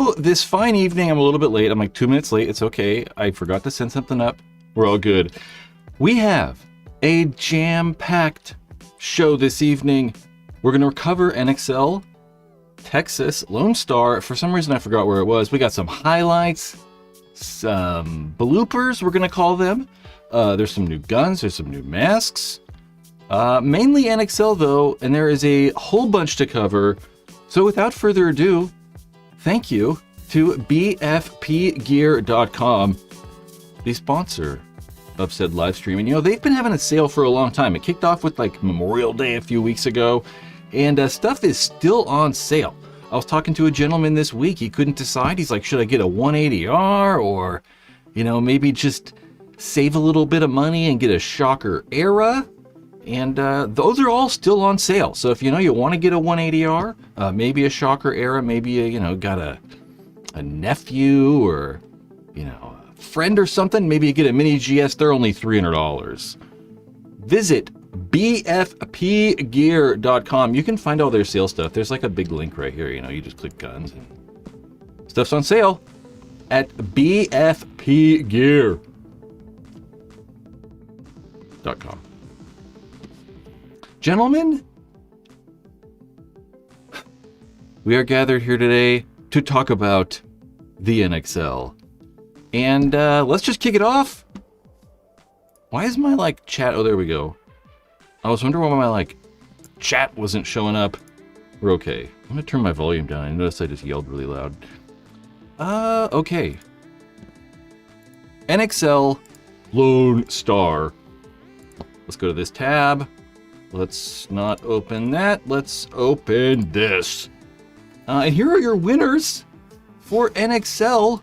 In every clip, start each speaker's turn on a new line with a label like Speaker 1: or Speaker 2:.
Speaker 1: So this fine evening, I'm a little bit late. I'm like 2 minutes late. It's okay. I forgot to send something up. We're all good. We have a jam-packed show this evening. We're going to cover NXL, Texas, Lone Star. For some reason, I forgot where it was. We got some highlights, some bloopers, we're going to call them. There's some new guns. There's some new masks. Mainly NXL, though, and there is a whole bunch to cover. So without further ado, thank you to bfpgear.com, the sponsor of said live stream. And, you know, they've been having a sale for a long time. It kicked off with, like, Memorial Day a few weeks ago, and stuff is still on sale. I was talking to a gentleman this week. He couldn't decide. He's like, should I get a 180R or, you know, maybe just save a little bit of money and get a Shocker Era? And those are all still on sale. So if you know you want to get a 180R, maybe a Shocker Era, maybe you know, got a nephew or, you know, a friend or something, maybe you get a Mini GS. They're only $300. Visit bfpgear.com. You can find all their sale stuff. There's like a big link right here. You know, you just click guns and stuff's on sale at bfpgear.com. Gentlemen, we are gathered here today to talk about the NXL. And let's just kick it off. Why is my, like, chat... Oh, there we go. I was wondering why my, like, chat wasn't showing up. We're okay. I'm going to turn my volume down. I noticed I just yelled really loud. Okay. NXL Lone Star. Let's go to this tab. Let's not open that. Let's open this. And here are your winners for NXL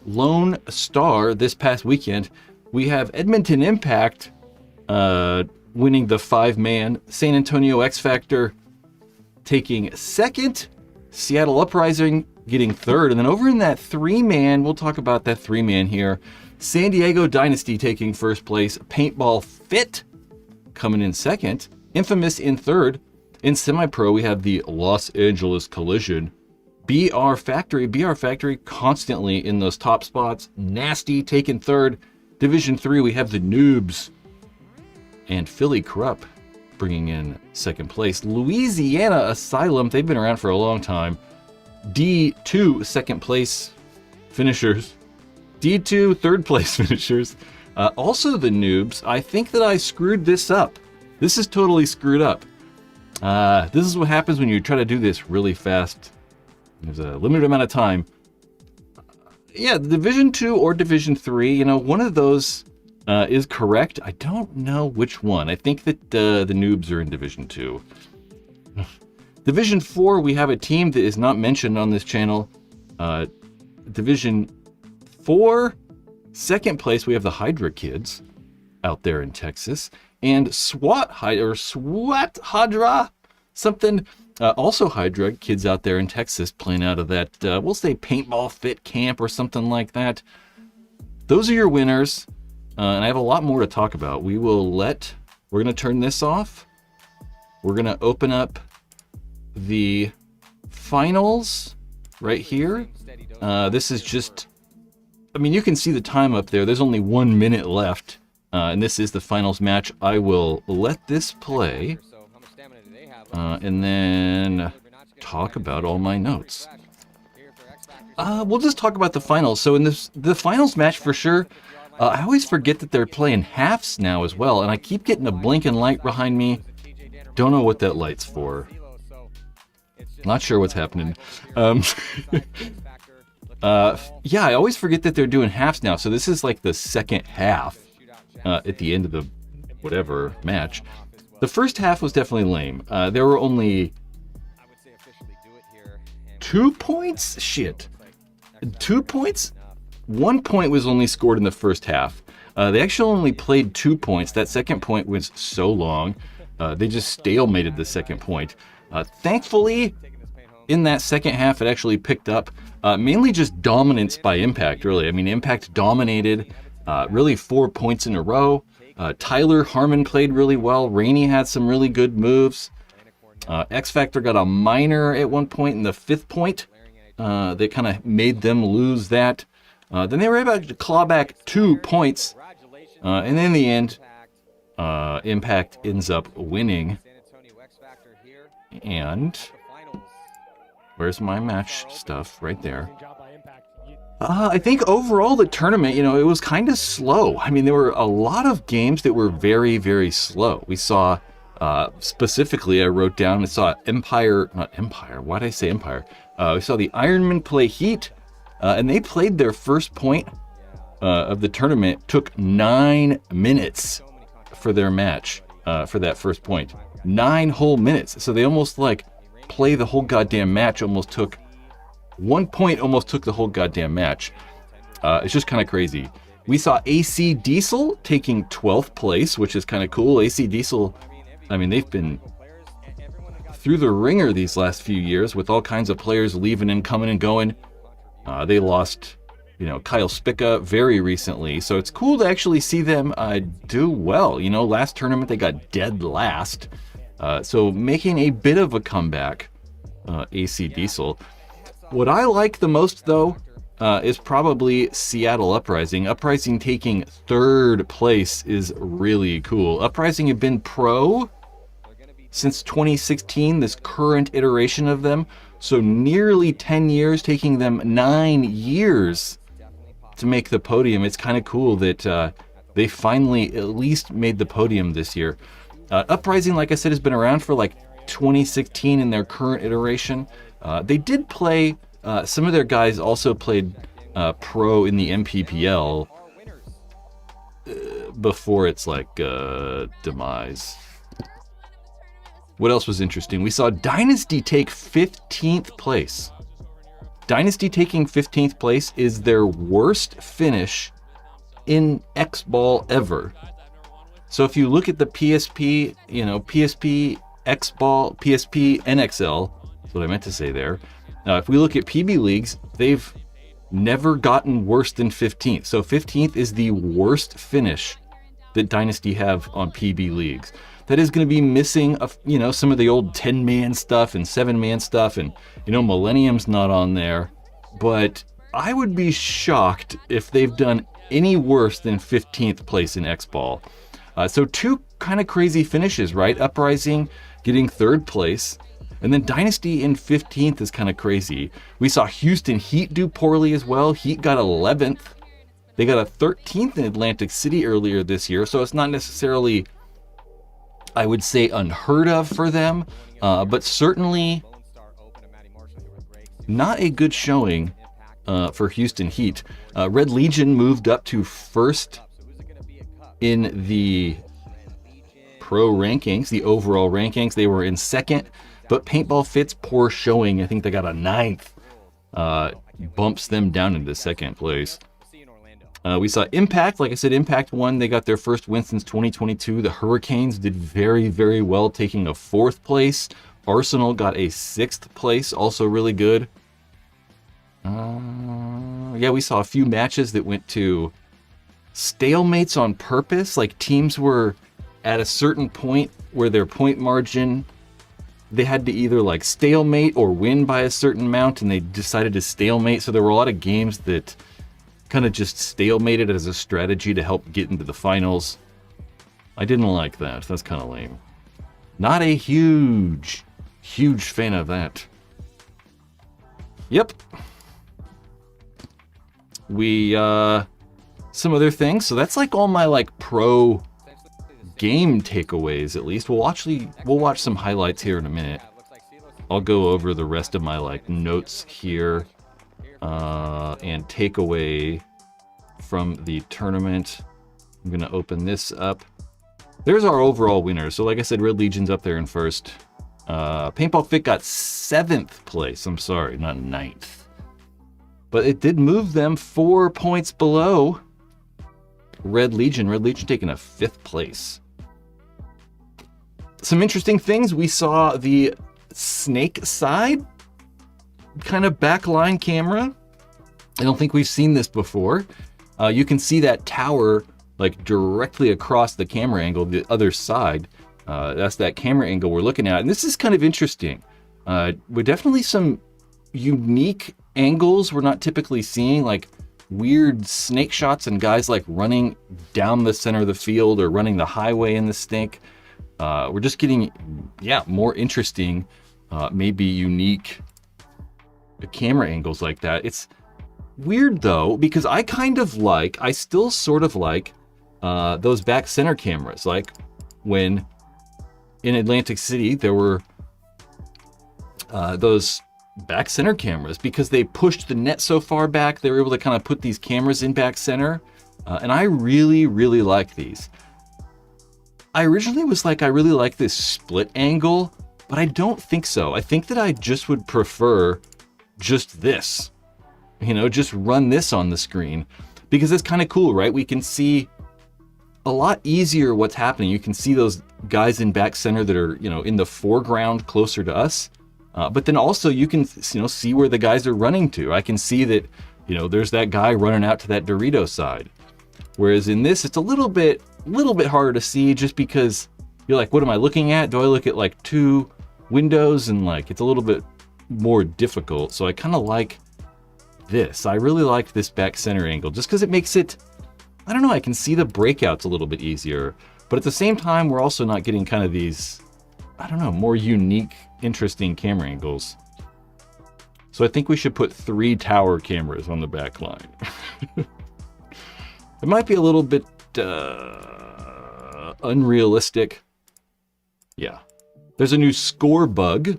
Speaker 1: Lone Star this past weekend. We have Edmonton Impact winning the 5-man, San Antonio X Factor taking second, Seattle Uprising getting third, and then over in that 3-man, we'll talk about that 3-man here, San Diego Dynasty taking first place, Paintball Fit coming in second, Infamous in third. In semi-pro, we have the Los Angeles Collision, BR Factory constantly in those top spots, Nasty taking third. Division 3, we have the Noobs and Philly Krupp bringing in second place. Louisiana Asylum, they've been around for a long time. D2 second place finishers. D2 third place finishers. Also the Noobs. I think that I screwed this up. This is totally screwed up. This is what happens when you try to do this really fast. There's a limited amount of time. Yeah, Division 2 or Division 3, you know, one of those is correct. I don't know which one. I think that the Noobs are in Division 2. Division 4, we have a team that is not mentioned on this channel. Division 4, second place, we have the Hydra Kids out there in Texas. And SWAT Hydra, something. Also Hydra Kids out there in Texas playing out of that, we'll say Paintball Fit camp or something like that. Those are your winners. And I have a lot more to talk about. We're going to turn this off. We're going to open up the finals right here. This is just, I mean, you can see the time up there. There's only 1 minute left. And this is the finals match. I will let this play and then talk about all my notes. We'll just talk about the finals. So in the finals match for sure, I always forget that they're playing halves now as well. And I keep getting a blinking light behind me. Don't know what that light's for. Not sure what's happening. Yeah, I always forget that they're doing halves now. So this is like the second half. At the end of the whatever match. The first half was definitely lame. There were only 2 points? Shit. 2 points? 1 point was only scored in the first half. They actually only played 2 points. That second point was so long. They just stalemated the second point. Thankfully, in that second half, it actually picked up. Mainly just dominance by Impact, really. I mean, Impact dominated. Really 4 points in a row. Tyler Harmon played really well. Rainey had some really good moves. X Factor got a minor at one point in the 5th point. that kind of made them lose that. Then they were able to claw back 2 points. And in the end, Impact ends up winning. And where's my match stuff? Right there. I think overall the tournament, it was kind of slow. I mean, there were a lot of games that were very, very slow. We saw, specifically, I wrote down, we saw not Empire, why did I say Empire? We saw the Ironman play Heat, and they played their first point of the tournament. Took 9 minutes for their match, for that first point. 9 whole minutes. So they almost play the whole goddamn match, almost took 1 point, almost took the whole goddamn match. It's just kind of crazy. We saw AC Diesel taking 12th place, which is kind of cool. AC Diesel, I mean, they've been through the ringer these last few years with all kinds of players leaving and coming and going. They lost, Kyle Spica very recently. So it's cool to actually see them do well. Last tournament they got dead last. So making a bit of a comeback, AC Diesel. What I like the most, though, is probably Seattle Uprising. Uprising taking 3rd place is really cool. Uprising have been pro since 2016, this current iteration of them. So nearly 10 years, taking them 9 years to make the podium. It's kind of cool that they finally at least made the podium this year. Uprising, like I said, has been around for 2016 in their current iteration. They did play, some of their guys also played pro in the MPPL before its demise. What else was interesting? We saw Dynasty take 15th place. Dynasty taking 15th place is their worst finish in X-Ball ever. So if you look at the PSP, PSP, X-Ball, PSP, NXL, that's what I meant to say there. If we look at PB leagues, they've never gotten worse than 15th. So 15th is the worst finish that Dynasty have on PB leagues. That is going to be missing, some of the old 10-man stuff and 7-man stuff, and Millennium's not on there. But I would be shocked if they've done any worse than 15th place in X-Ball. So 2 kind of crazy finishes, right? Uprising getting 3rd place, and then Dynasty in 15th is kind of crazy. We saw Houston Heat do poorly as well. Heat got 11th. They got a 13th in Atlantic City earlier this year, so it's not necessarily, I would say, unheard of for them, but certainly not a good showing for Houston Heat. Red Legion moved up to 1st in the pro rankings, the overall rankings. They were in 2nd, but Paintball Fit's poor showing, I think they got a 9th, bumps them down into 2nd place. We saw Impact. Like I said, Impact won. They got their first win since 2022. The Hurricanes did very, very well, taking a 4th place. Arsenal got a 6th place, also really good. Yeah, we saw a few matches that went to stalemates on purpose. Teams were at a certain point where their point margin, they had to either stalemate or win by a certain amount, and they decided to stalemate. So there were a lot of games that kind of just stalemated as a strategy to help get into the finals. I didn't like that. That's kind of lame. Not a huge fan of that. Yep. We, some other things. So that's all my pro game takeaways, at least. We'll watch some highlights here in a minute. I'll go over the rest of my notes here and takeaway from the tournament. I'm gonna open this up. There's our overall winners. So like I said, Red Legion's up there in 1st. Paintball Fit got 7th place. I'm sorry, not 9th. But it did move them 4 points below Red Legion. Red Legion taking a 5th place. Some interesting things. We saw the snake side kind of backline camera. I don't think we've seen this before. You can see that tower directly across the camera angle, the other side. That's that camera angle we're looking at. And this is kind of interesting. We're definitely some unique angles we're not typically seeing, like weird snake shots and guys like running down the center of the field or running the highway in the snake. We're just getting, more interesting, maybe unique camera angles like that. It's weird though, because I still sort of like those back center cameras. Like when in Atlantic City, there were those back center cameras, because they pushed the net so far back, they were able to kind of put these cameras in back center. And I really, really like these. I originally was like, I really like this split angle, but I don't think so. I think that I just would prefer just this, just run this on the screen, because it's kind of cool, right? We can see a lot easier what's happening. You can see those guys in back center that are, in the foreground closer to us. But then also you can, see where the guys are running to. I can see that, there's that guy running out to that Dorito side. Whereas in this, it's a little bit harder to see, just because you're like, what am I looking at? Do I look at like two windows? And like, it's a little bit more difficult. So I kind of like this. I really like this back center angle, just because it makes it, I don't know, I can see the breakouts a little bit easier. But at the same time, we're also not getting kind of these, I don't know, more unique, interesting camera angles. So I think we should put 3 tower cameras on the back line. It might be a little bit unrealistic. Yeah. There's a new score bug.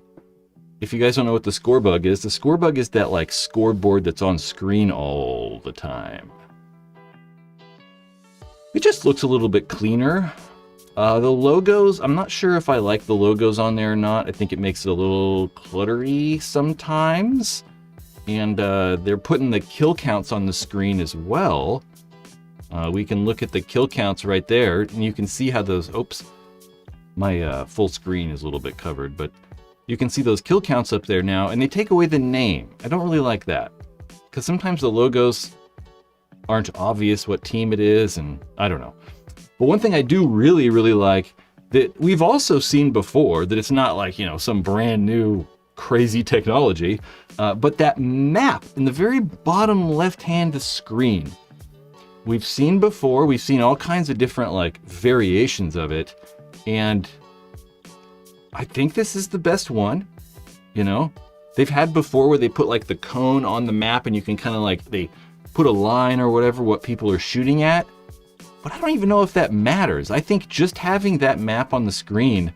Speaker 1: If you guys don't know what the score bug is, the score bug is that like scoreboard that's on screen all the time. It just looks a little bit cleaner. The logos, I'm not sure if I like the logos on there or not. I think it makes it a little cluttery sometimes. And they're putting the kill counts on the screen as well. We can look at the kill counts right there, and you can see how those, my full screen is a little bit covered, but you can see those kill counts up there now, and they take away the name. I don't really like that, because sometimes the logos aren't obvious what team it is, and I don't know. But one thing I do really, really like, that we've also seen before, that it's not like, some brand new crazy technology, but that map in the very bottom left-hand screen, we've seen before. We've seen all kinds of different like variations of it, and I think this is the best one. They've had before where they put like the cone on the map, and you can kind of like, they put a line or whatever what people are shooting at. But I don't even know if that matters. I think just having that map on the screen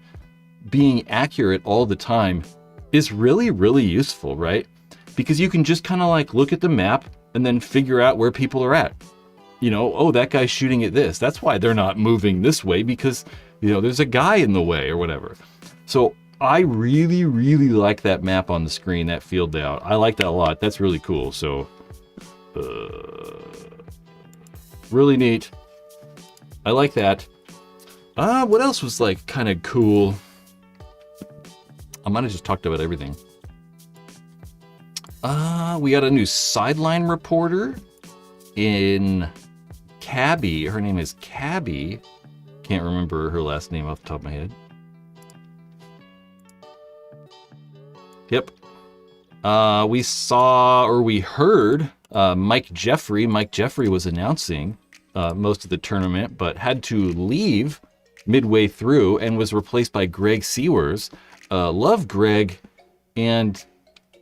Speaker 1: being accurate all the time is really, really useful, right? Because you can just kind of like look at the map and then figure out where people are at. That guy's shooting at this. That's why they're not moving this way, because, there's a guy in the way or whatever. So I really, really like that map on the screen, that field layout. I like that a lot. That's really cool. So, really neat. I like that. What else was like kind of cool? I might have just talked about everything. We got a new sideline reporter in Cabby. Her name is Cabby. Can't remember her last name off the top of my head. Yep. We heard Mike Jeffrey. Mike Jeffrey was announcing most of the tournament, but had to leave midway through and was replaced by Greg Sewers. Love Greg, and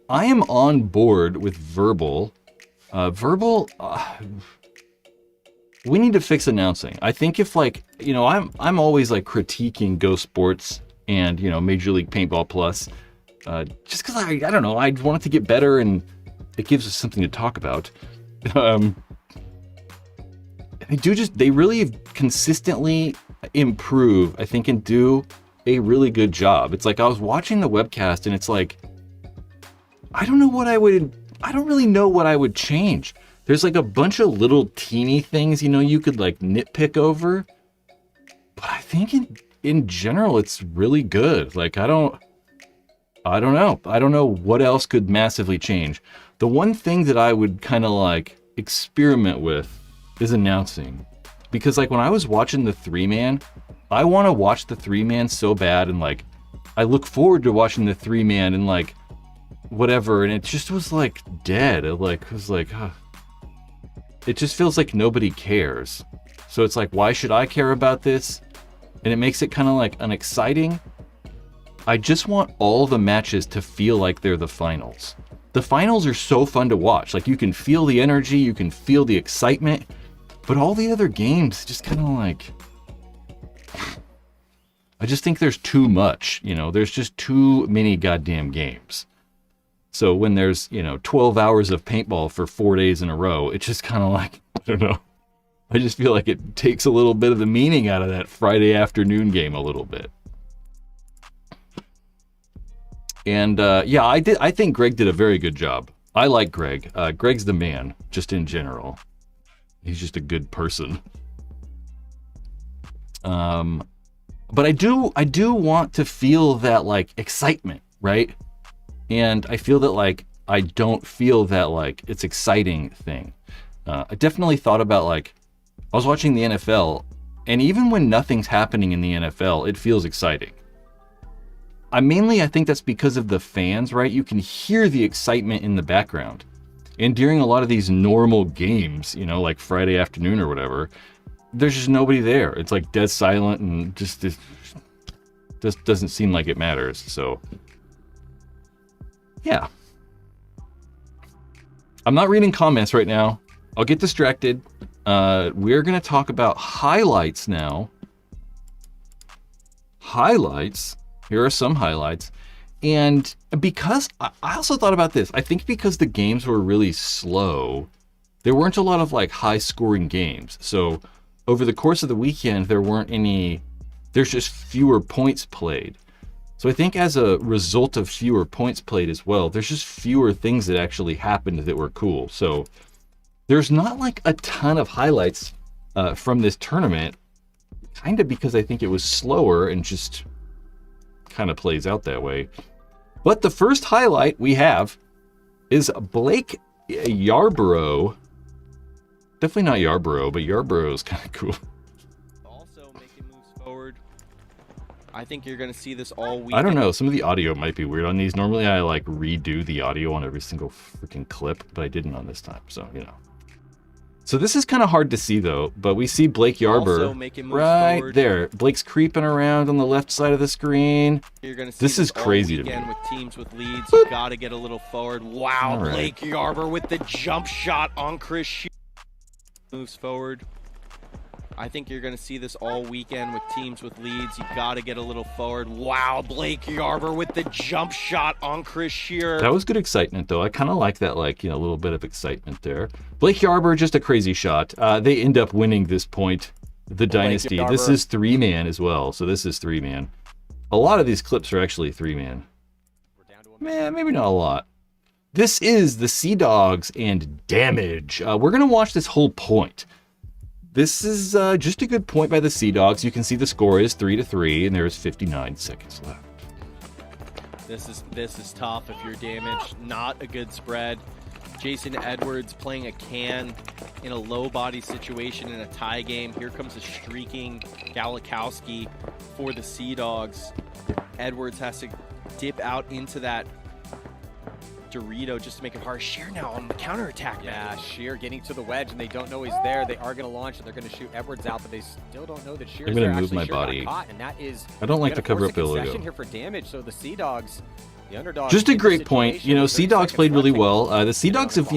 Speaker 1: I am on board with Verbal. We need to fix announcing. I think if like, I'm always like critiquing Go Sports and, Major League Paintball Plus, just because I don't know, I want it to get better and it gives us something to talk about. They really consistently improve, I think, and do a really good job. It's like I was watching the webcast and it's like, I don't really know what I would change. There's like a bunch of little teeny things, you could like nitpick over. But I think in general, it's really good. Like, I don't know. I don't know what else could massively change. The one thing that I would kind of like experiment with is announcing. Because like when I was watching the 3-man, I want to watch the 3-man so bad, and like I look forward to watching the 3-man, and like whatever, and it just was like dead. It was like, it just feels like nobody cares. So it's like, why should I care about this? And it makes it kind of like unexciting. I just want all the matches to feel like they're the finals. The finals are so fun to watch. Like, you can feel the energy, you can feel the excitement, but all the other games just kind of like, I just think there's too much, you know, there's just too many goddamn games. So when there's, 12 hours of paintball for 4 days in a row, it's just kind of like, I don't know. I just feel like it takes a little bit of the meaning out of that Friday afternoon game a little bit. And yeah, I think Greg did a very good job. I like Greg. Greg's the man, just in general. He's just a good person. But I do want to feel that like excitement, right? And I feel that like I don't feel that like it's exciting thing. I definitely thought about like, I was watching the NFL, and even when nothing's happening in the NFL, it feels exciting. I think that's because of the fans, right? You can hear the excitement in the background. And during a lot of these normal games, like Friday afternoon or whatever, there's just nobody there. It's like dead silent and just doesn't seem like it matters. So, yeah. I'm not reading comments right now. I'll get distracted. We're going to talk about highlights now. Highlights. Here are some highlights. And because I also thought about this, I think because the games were really slow, there weren't a lot of like high scoring games. So over the course of the weekend, there's just fewer points played. So I think as a result of fewer points played as well, there's just fewer things that actually happened that were cool. So there's not like a ton of highlights from this tournament, kind of because I think it was slower and just kind of plays out that way. But the first highlight we have is Blake Yarborough. Definitely not Yarborough, but Yarborough is kind of cool.
Speaker 2: Also making moves forward. I think you're going to see this all week.
Speaker 1: I don't know. Some of the audio might be weird on these. Normally I like redo the audio on every single freaking clip, but I didn't on this time. So, So this is kind of hard to see though, but we see Blake Yarborough right forward. There. Blake's creeping around on the left side of the screen.
Speaker 2: You're gonna see
Speaker 1: this is crazy to me.
Speaker 2: With teams with leads, you gotta get a little forward. Wow, right. Blake Yarborough with the jump shot on Chris Shear. Moves forward. I think you're going to see this all weekend with teams with leads. You got to get a little forward. Wow, Blake Yarborough with the jump shot on Chris Shear.
Speaker 1: That was good excitement, though. I kind of like that, like, a little bit of excitement there. Blake Yarborough, just a crazy shot. They end up winning this point, the Dynasty. This is 3-man as well, so this is 3-man. A lot of these clips are actually 3-man. Man, maybe not a lot. This is the Sea Dogs and Damage. We're going to watch this whole point. This is just a good point by the Sea Dogs. You can see the score is 3-3, and there's 59 seconds left.
Speaker 2: This is tough if you're Damaged. Not a good spread. Jason Edwards playing a can in a low body situation in a tie game. Here comes a streaking Galikowski for the Sea Dogs. Edwards has to dip out into that Dorito just to make it hard. Shear now on the counterattack.
Speaker 3: Yeah, Shear getting to the wedge, and they don't know he's there. They are going to launch, and they're going to shoot Edwards out, but they still don't know that Shear is there.
Speaker 1: I'm going to move my body.
Speaker 3: Caught, and that is,
Speaker 1: I don't like to cover up the logo.
Speaker 3: Here for Damage, so the Sea Dogs, the underdogs.
Speaker 1: Just a great point. Sea Dogs played really well. The Sea Dogs have,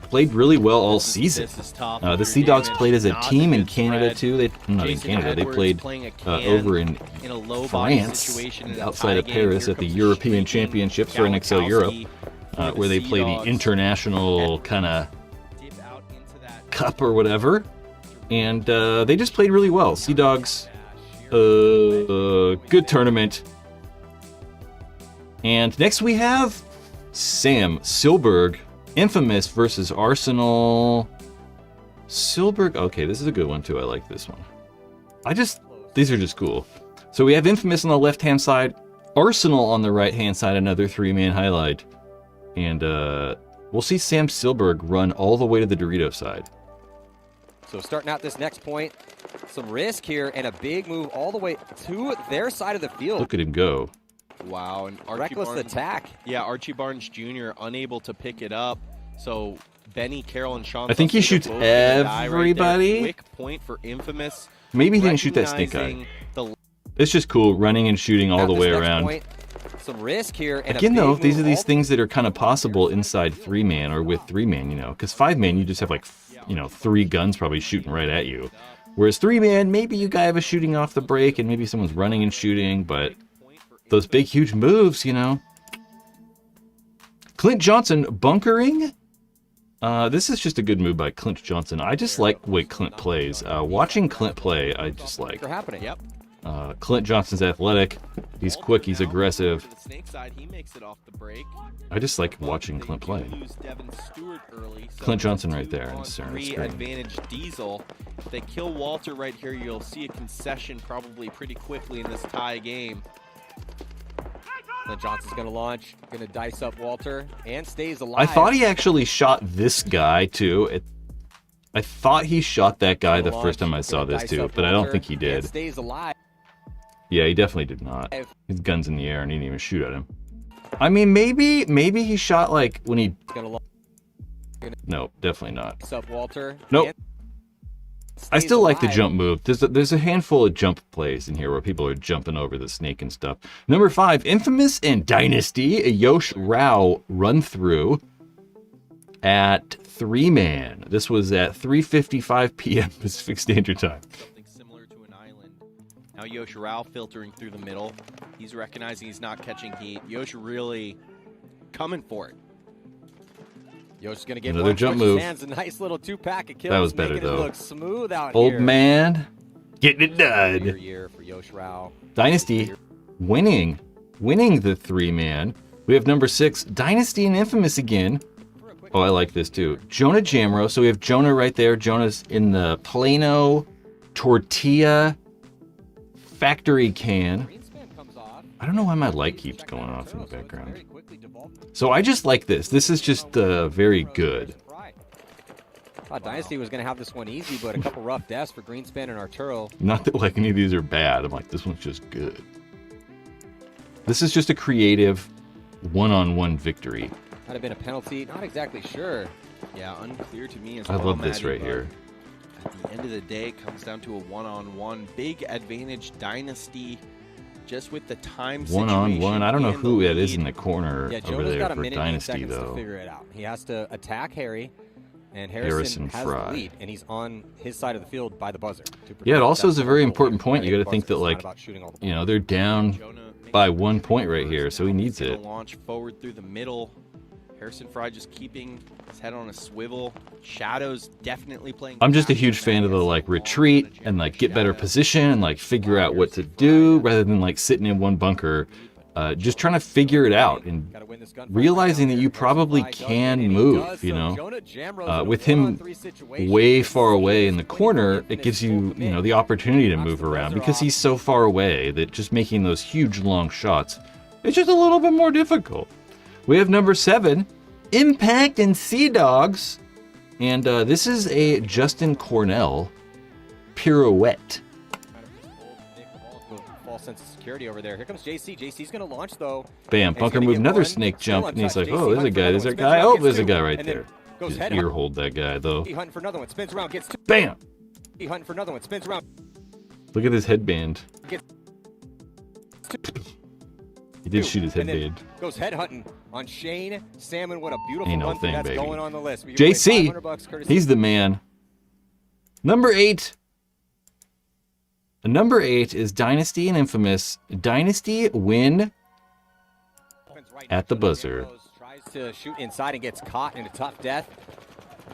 Speaker 1: played really well all season. The Sea Dogs played as a team in Canada too. Not in Canada. They played over in France, outside of Paris, at the European Championships for NXL Europe. Where they play the international kind of cup or whatever, and they just played really well. Sea Dogs, good tournament. And next we have Sam Silberg, Infamous versus Arsenal. Silberg, okay, this is a good one too. I like this one. These are just cool. So we have Infamous on the left-hand side, Arsenal on the right-hand side, another 3-man highlight. And we'll see Sam Silberg run all the way to the Dorito side.
Speaker 3: So starting out this next point, some risk here and a big move all the way to their side of the field.
Speaker 1: Look at him go.
Speaker 2: Wow, and Archie
Speaker 3: Reckless
Speaker 2: Barnes,
Speaker 3: attack.
Speaker 2: Yeah, Archie Barnes Jr. unable to pick it up. So Benny, Carroll, and Sean.
Speaker 1: I think he shoots everybody.
Speaker 2: Quick point for Infamous.
Speaker 1: Maybe he didn't shoot that snake eye. It's just cool running and shooting all the way around.
Speaker 3: Point, some risk here. And
Speaker 1: again, though, these are these things that are kind of possible inside 3-man or with 3-man, you know, because 5-man you just have like, you know, 3 guns probably shooting right at you. Whereas 3-man, maybe you guys have a shooting off the break and maybe someone's running and shooting, but those big, huge moves, you know. Clint Johnson bunkering. This is just a good move by Clint Johnson. I just like the way Clint plays. Watching Clint play, I just like.
Speaker 3: Happening. Yep.
Speaker 1: Clint Johnson's athletic. He's quick. He's aggressive. I just like watching Clint play. Clint Johnson right there.
Speaker 2: Advantage Diesel. If they kill Walter right here, you'll see a concession probably pretty quickly in this tie game.
Speaker 3: Clint Johnson's going to launch, going to dice up Walter, and stays alive.
Speaker 1: I thought he actually shot this guy, too. I thought he shot that guy the first time I saw this, too, but I don't think he did.
Speaker 3: Stays alive.
Speaker 1: Yeah, he definitely did not. His gun's in the air, and he didn't even shoot at him. I mean, maybe he shot, like, when he... No, definitely not.
Speaker 3: Up Walter.
Speaker 1: Nope. I still like the jump move. There's a handful of jump plays in here where people are jumping over the snake and stuff. Number 5, Infamous and Dynasty, a Yosh Rao run through at 3-man. This was at 3:55 p.m. Pacific Standard Time.
Speaker 2: Something similar to an island. Now Yosh Rao filtering through the middle. He's recognizing he's not catching heat. Yosh really coming for it.
Speaker 3: Yosh's gonna get
Speaker 1: another jump move.
Speaker 3: Hands, a nice little 2-pack of kills.
Speaker 1: That was better though.
Speaker 3: Look smooth out
Speaker 1: Old
Speaker 3: here.
Speaker 1: man getting it done.
Speaker 3: Year for Yosh Rao.
Speaker 1: Dynasty winning the 3-man. We have number 6, Dynasty and Infamous again. Oh, I like this too. Jonah Jamro. So we have Jonah right there. Jonah's in the Plano tortilla factory can. I don't know why my light keeps going off in the background. So I just like this. This is just very good.
Speaker 3: I thought Dynasty was going to have this one easy, but a couple rough deaths for Greenspan and Arturo.
Speaker 1: Not that like any of these are bad. I'm like, this one's just good. This is just a creative one-on-one victory.
Speaker 3: Might have been a penalty. Not exactly sure.
Speaker 2: Yeah, unclear to me as
Speaker 1: I
Speaker 2: well.
Speaker 1: love this right here.
Speaker 2: At the end of the day, it comes down to a one-on-one. Big advantage Dynasty. Just with the time
Speaker 1: one-on-one. I don't know who that is in the corner over there
Speaker 3: got a
Speaker 1: for
Speaker 3: minute
Speaker 1: Dynasty,
Speaker 3: and 8 seconds
Speaker 1: though.
Speaker 3: to figure it out. He has to attack Harry, and Harrison has
Speaker 1: Fry.
Speaker 3: the lead, and he's on his side of the field by the buzzer.
Speaker 1: Yeah, it also is a very important point. You got to think that, like, you know, they're down by 1 point right here, so he needs it.
Speaker 2: Launch forward through the middle. Harrison Fry just keeping his head on a swivel. Shadows definitely playing.
Speaker 1: I'm just a huge fan of the like retreat and like get better position and like figure out what to do rather than like sitting in one bunker, just trying to figure it out and realizing that you probably can move. You know, with him way far away in the corner, it gives you the opportunity to move around because he's so far away that just making those huge long shots, it's just a little bit more difficult. We have number 7, Impact and Sea Dogs. And this is a Justin Cornell pirouette.
Speaker 3: False sense of security over there. Here comes JC. JC's going to launch, though.
Speaker 1: Bam, bunker move, another snake jump. And he's like, oh, there's a guy. There's a guy. Oh, there's a guy right there. Just ear hold that guy, though.
Speaker 3: He hunting for another one. Spins around, gets 2.
Speaker 1: Bam!
Speaker 3: He hunting for another one. Spins around.
Speaker 1: Look at this headband. He did shoot his headband.
Speaker 3: Goes head hunting on Shane Salmon. What a beautiful
Speaker 1: Ain't no
Speaker 3: run
Speaker 1: thing,
Speaker 3: that's
Speaker 1: baby.
Speaker 3: going on the list.
Speaker 1: JC, he's the man. Number 8. Number 8 is Dynasty and Infamous. Dynasty win at the buzzer.
Speaker 3: Tries to shoot inside and gets caught in a tough death.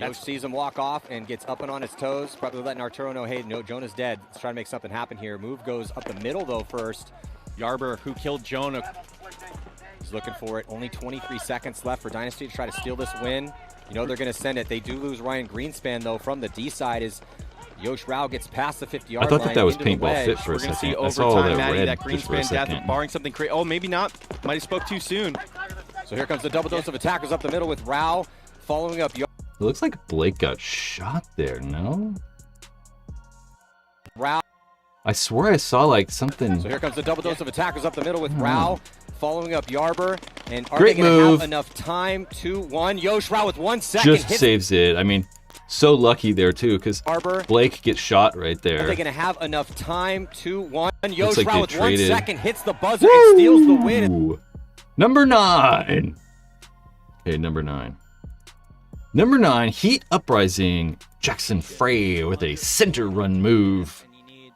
Speaker 3: Yosh sees him walk off and gets up and on his toes. Probably letting Arturo know, hey, no, Jonah's dead. Let's try to make something happen here. Move goes up the middle, though, first.
Speaker 2: Yarber, who killed Jonah.
Speaker 3: He's looking for it. Only 23 seconds left for Dynasty to try to steal this win. You know they're going to send it. They do lose Ryan Greenspan, though, from the D side as Yosh Rao gets past the 50-yard line.
Speaker 1: I thought that was Paintball Fit for a second. I saw all that red just for a second.
Speaker 2: Barring something crazy. Oh, maybe not. Might have spoke too soon.
Speaker 3: So here comes the double dose of attackers up the middle with Rao following up.
Speaker 1: It looks like Blake got shot there, no?
Speaker 3: Rao.
Speaker 1: I swear I saw like something.
Speaker 3: So here comes the double dose of attackers up the middle with Rao following up Yarber. And are
Speaker 1: Great
Speaker 3: they going to
Speaker 1: move.
Speaker 3: have enough time? 2-1. Yoshua with 1 second.
Speaker 1: Just saves it. I mean, so lucky there too, because
Speaker 3: Yarber.
Speaker 1: Blake gets shot right
Speaker 3: Are
Speaker 1: there.
Speaker 3: they going to have enough time? 2-1.
Speaker 1: Looks like
Speaker 3: Yoshua
Speaker 1: they
Speaker 3: with 1
Speaker 1: traded.
Speaker 3: second hits the buzzer and steals the win.
Speaker 1: Ooh. Number 9. Okay, number 9. Number 9, Heat Uprising. Jackson Frey with a center run move.
Speaker 2: And you need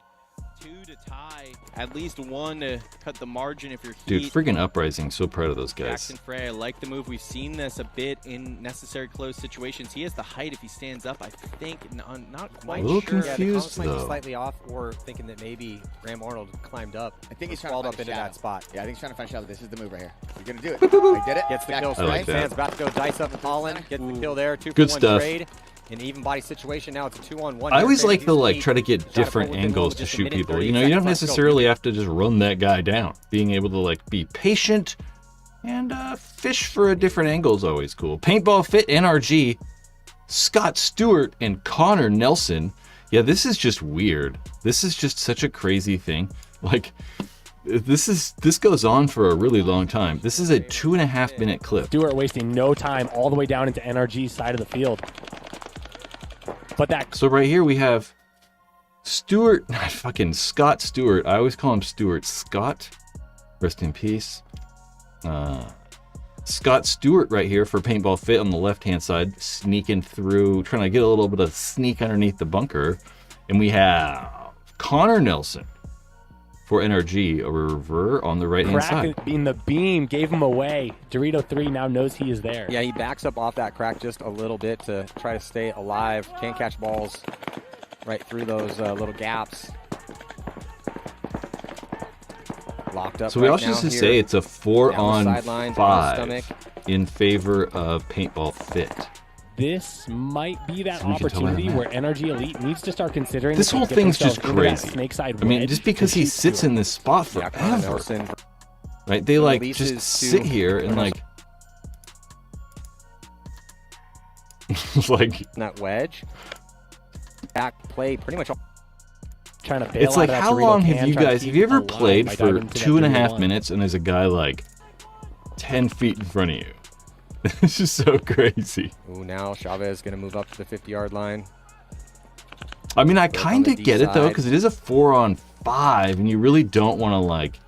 Speaker 2: 2 to tie, at least 1 to cut the margin if you're
Speaker 1: Dude,
Speaker 2: Heat.
Speaker 1: friggin' Uprising. So proud of those guys.
Speaker 2: Jackson Frey, I like the move. We've seen this a bit in necessary close situations. He has the height if he stands up, I think. Not quite
Speaker 1: A little
Speaker 2: sure.
Speaker 3: Yeah, the
Speaker 1: confused,
Speaker 3: comments might be
Speaker 1: though.
Speaker 3: slightly off, or thinking that maybe Graham Arnold climbed up.
Speaker 4: I think he's trying
Speaker 3: crawled
Speaker 4: to
Speaker 3: up
Speaker 4: find
Speaker 3: into
Speaker 4: a shadow.
Speaker 3: that spot.
Speaker 4: Yeah, I think he's trying to find shadow. This is the move right here. You're gonna do it. I did it.
Speaker 3: Gets the
Speaker 4: Back
Speaker 3: kill.
Speaker 4: to
Speaker 1: I like
Speaker 3: Strike.
Speaker 1: that.
Speaker 3: Fans about to go dice up Holland. Gets the kill there. 2
Speaker 1: Good
Speaker 3: for 1
Speaker 1: stuff.
Speaker 3: trade. An even body situation. Now it's a 2-on-1.
Speaker 1: I always like to
Speaker 3: Houston
Speaker 1: like
Speaker 3: Heat.
Speaker 1: try to get
Speaker 3: Shot a
Speaker 1: different
Speaker 3: pull within
Speaker 1: angles
Speaker 3: with
Speaker 1: to
Speaker 3: just a
Speaker 1: shoot
Speaker 3: minute,
Speaker 1: people.
Speaker 3: 30
Speaker 1: You know, you don't
Speaker 3: seconds left to go.
Speaker 1: necessarily have to just run that guy down. Being able to like be patient and fish for a different angle is always cool. Paintball Fit NRG, Scott Stewart and Connor Nelson. Yeah, this is just weird. This is just such a crazy thing. Like, this goes on for a really long time. This is a 2.5 minute clip.
Speaker 5: Stewart wasting no time all the way down into NRG's side of the field. But that
Speaker 1: So right here we have Stewart, fucking Scott Stewart. I always call him Stuart Scott. Rest in peace. Scott Stewart right here for Paintball Fit on the left-hand side, sneaking through, trying to get a little bit of sneak underneath the bunker. And we have Connor Nelson for NRG, a rever on the right-hand side.
Speaker 5: crack being the beam gave him away. Dorito 3 now knows he is there.
Speaker 3: Yeah, he backs up off that crack just a little bit to try to stay alive. Can't catch balls right through those little gaps. Locked up.
Speaker 1: So we
Speaker 3: right
Speaker 1: also
Speaker 3: now
Speaker 1: just to
Speaker 3: here.
Speaker 1: say it's a
Speaker 3: Down the
Speaker 1: 4-on-5
Speaker 3: sidelines, on the stomach.
Speaker 1: in favor of Paintball Fit.
Speaker 5: This might be that
Speaker 1: So we can tell by
Speaker 5: opportunity
Speaker 1: that.
Speaker 5: where NRG Elite needs to start considering
Speaker 1: This
Speaker 5: if they
Speaker 1: whole
Speaker 5: get
Speaker 1: thing's
Speaker 5: themselves
Speaker 1: just
Speaker 5: into that
Speaker 1: crazy.
Speaker 5: snake side
Speaker 1: I mean,
Speaker 5: wedge
Speaker 1: just
Speaker 5: to
Speaker 1: because he
Speaker 5: shoot
Speaker 1: sits
Speaker 5: to
Speaker 1: in this spot
Speaker 3: Yeah, Connor
Speaker 1: forever,
Speaker 3: Nelson.
Speaker 1: right? They like
Speaker 3: Releases
Speaker 1: just
Speaker 3: to-
Speaker 1: sit here and like, like
Speaker 3: That wedge. Back play pretty much all.
Speaker 5: trying to bail
Speaker 1: it's like
Speaker 5: out of that
Speaker 1: how
Speaker 5: Dorito
Speaker 1: long
Speaker 5: can,
Speaker 1: have you
Speaker 5: trying to
Speaker 1: guys?
Speaker 5: keep
Speaker 1: Have you ever
Speaker 5: alive
Speaker 1: played
Speaker 5: by
Speaker 1: for
Speaker 5: diving into that
Speaker 1: 2.5
Speaker 5: Dorito
Speaker 1: minutes and there's a guy like 10 feet in front of you? It's just so crazy.
Speaker 3: Ooh, now Chavez going to move up to the 50-yard line.
Speaker 1: I mean, I
Speaker 3: Work on
Speaker 1: kind
Speaker 3: the
Speaker 1: of
Speaker 3: D
Speaker 1: get it though,
Speaker 3: side.
Speaker 1: because it is a 4-on-5, and you really don't want to like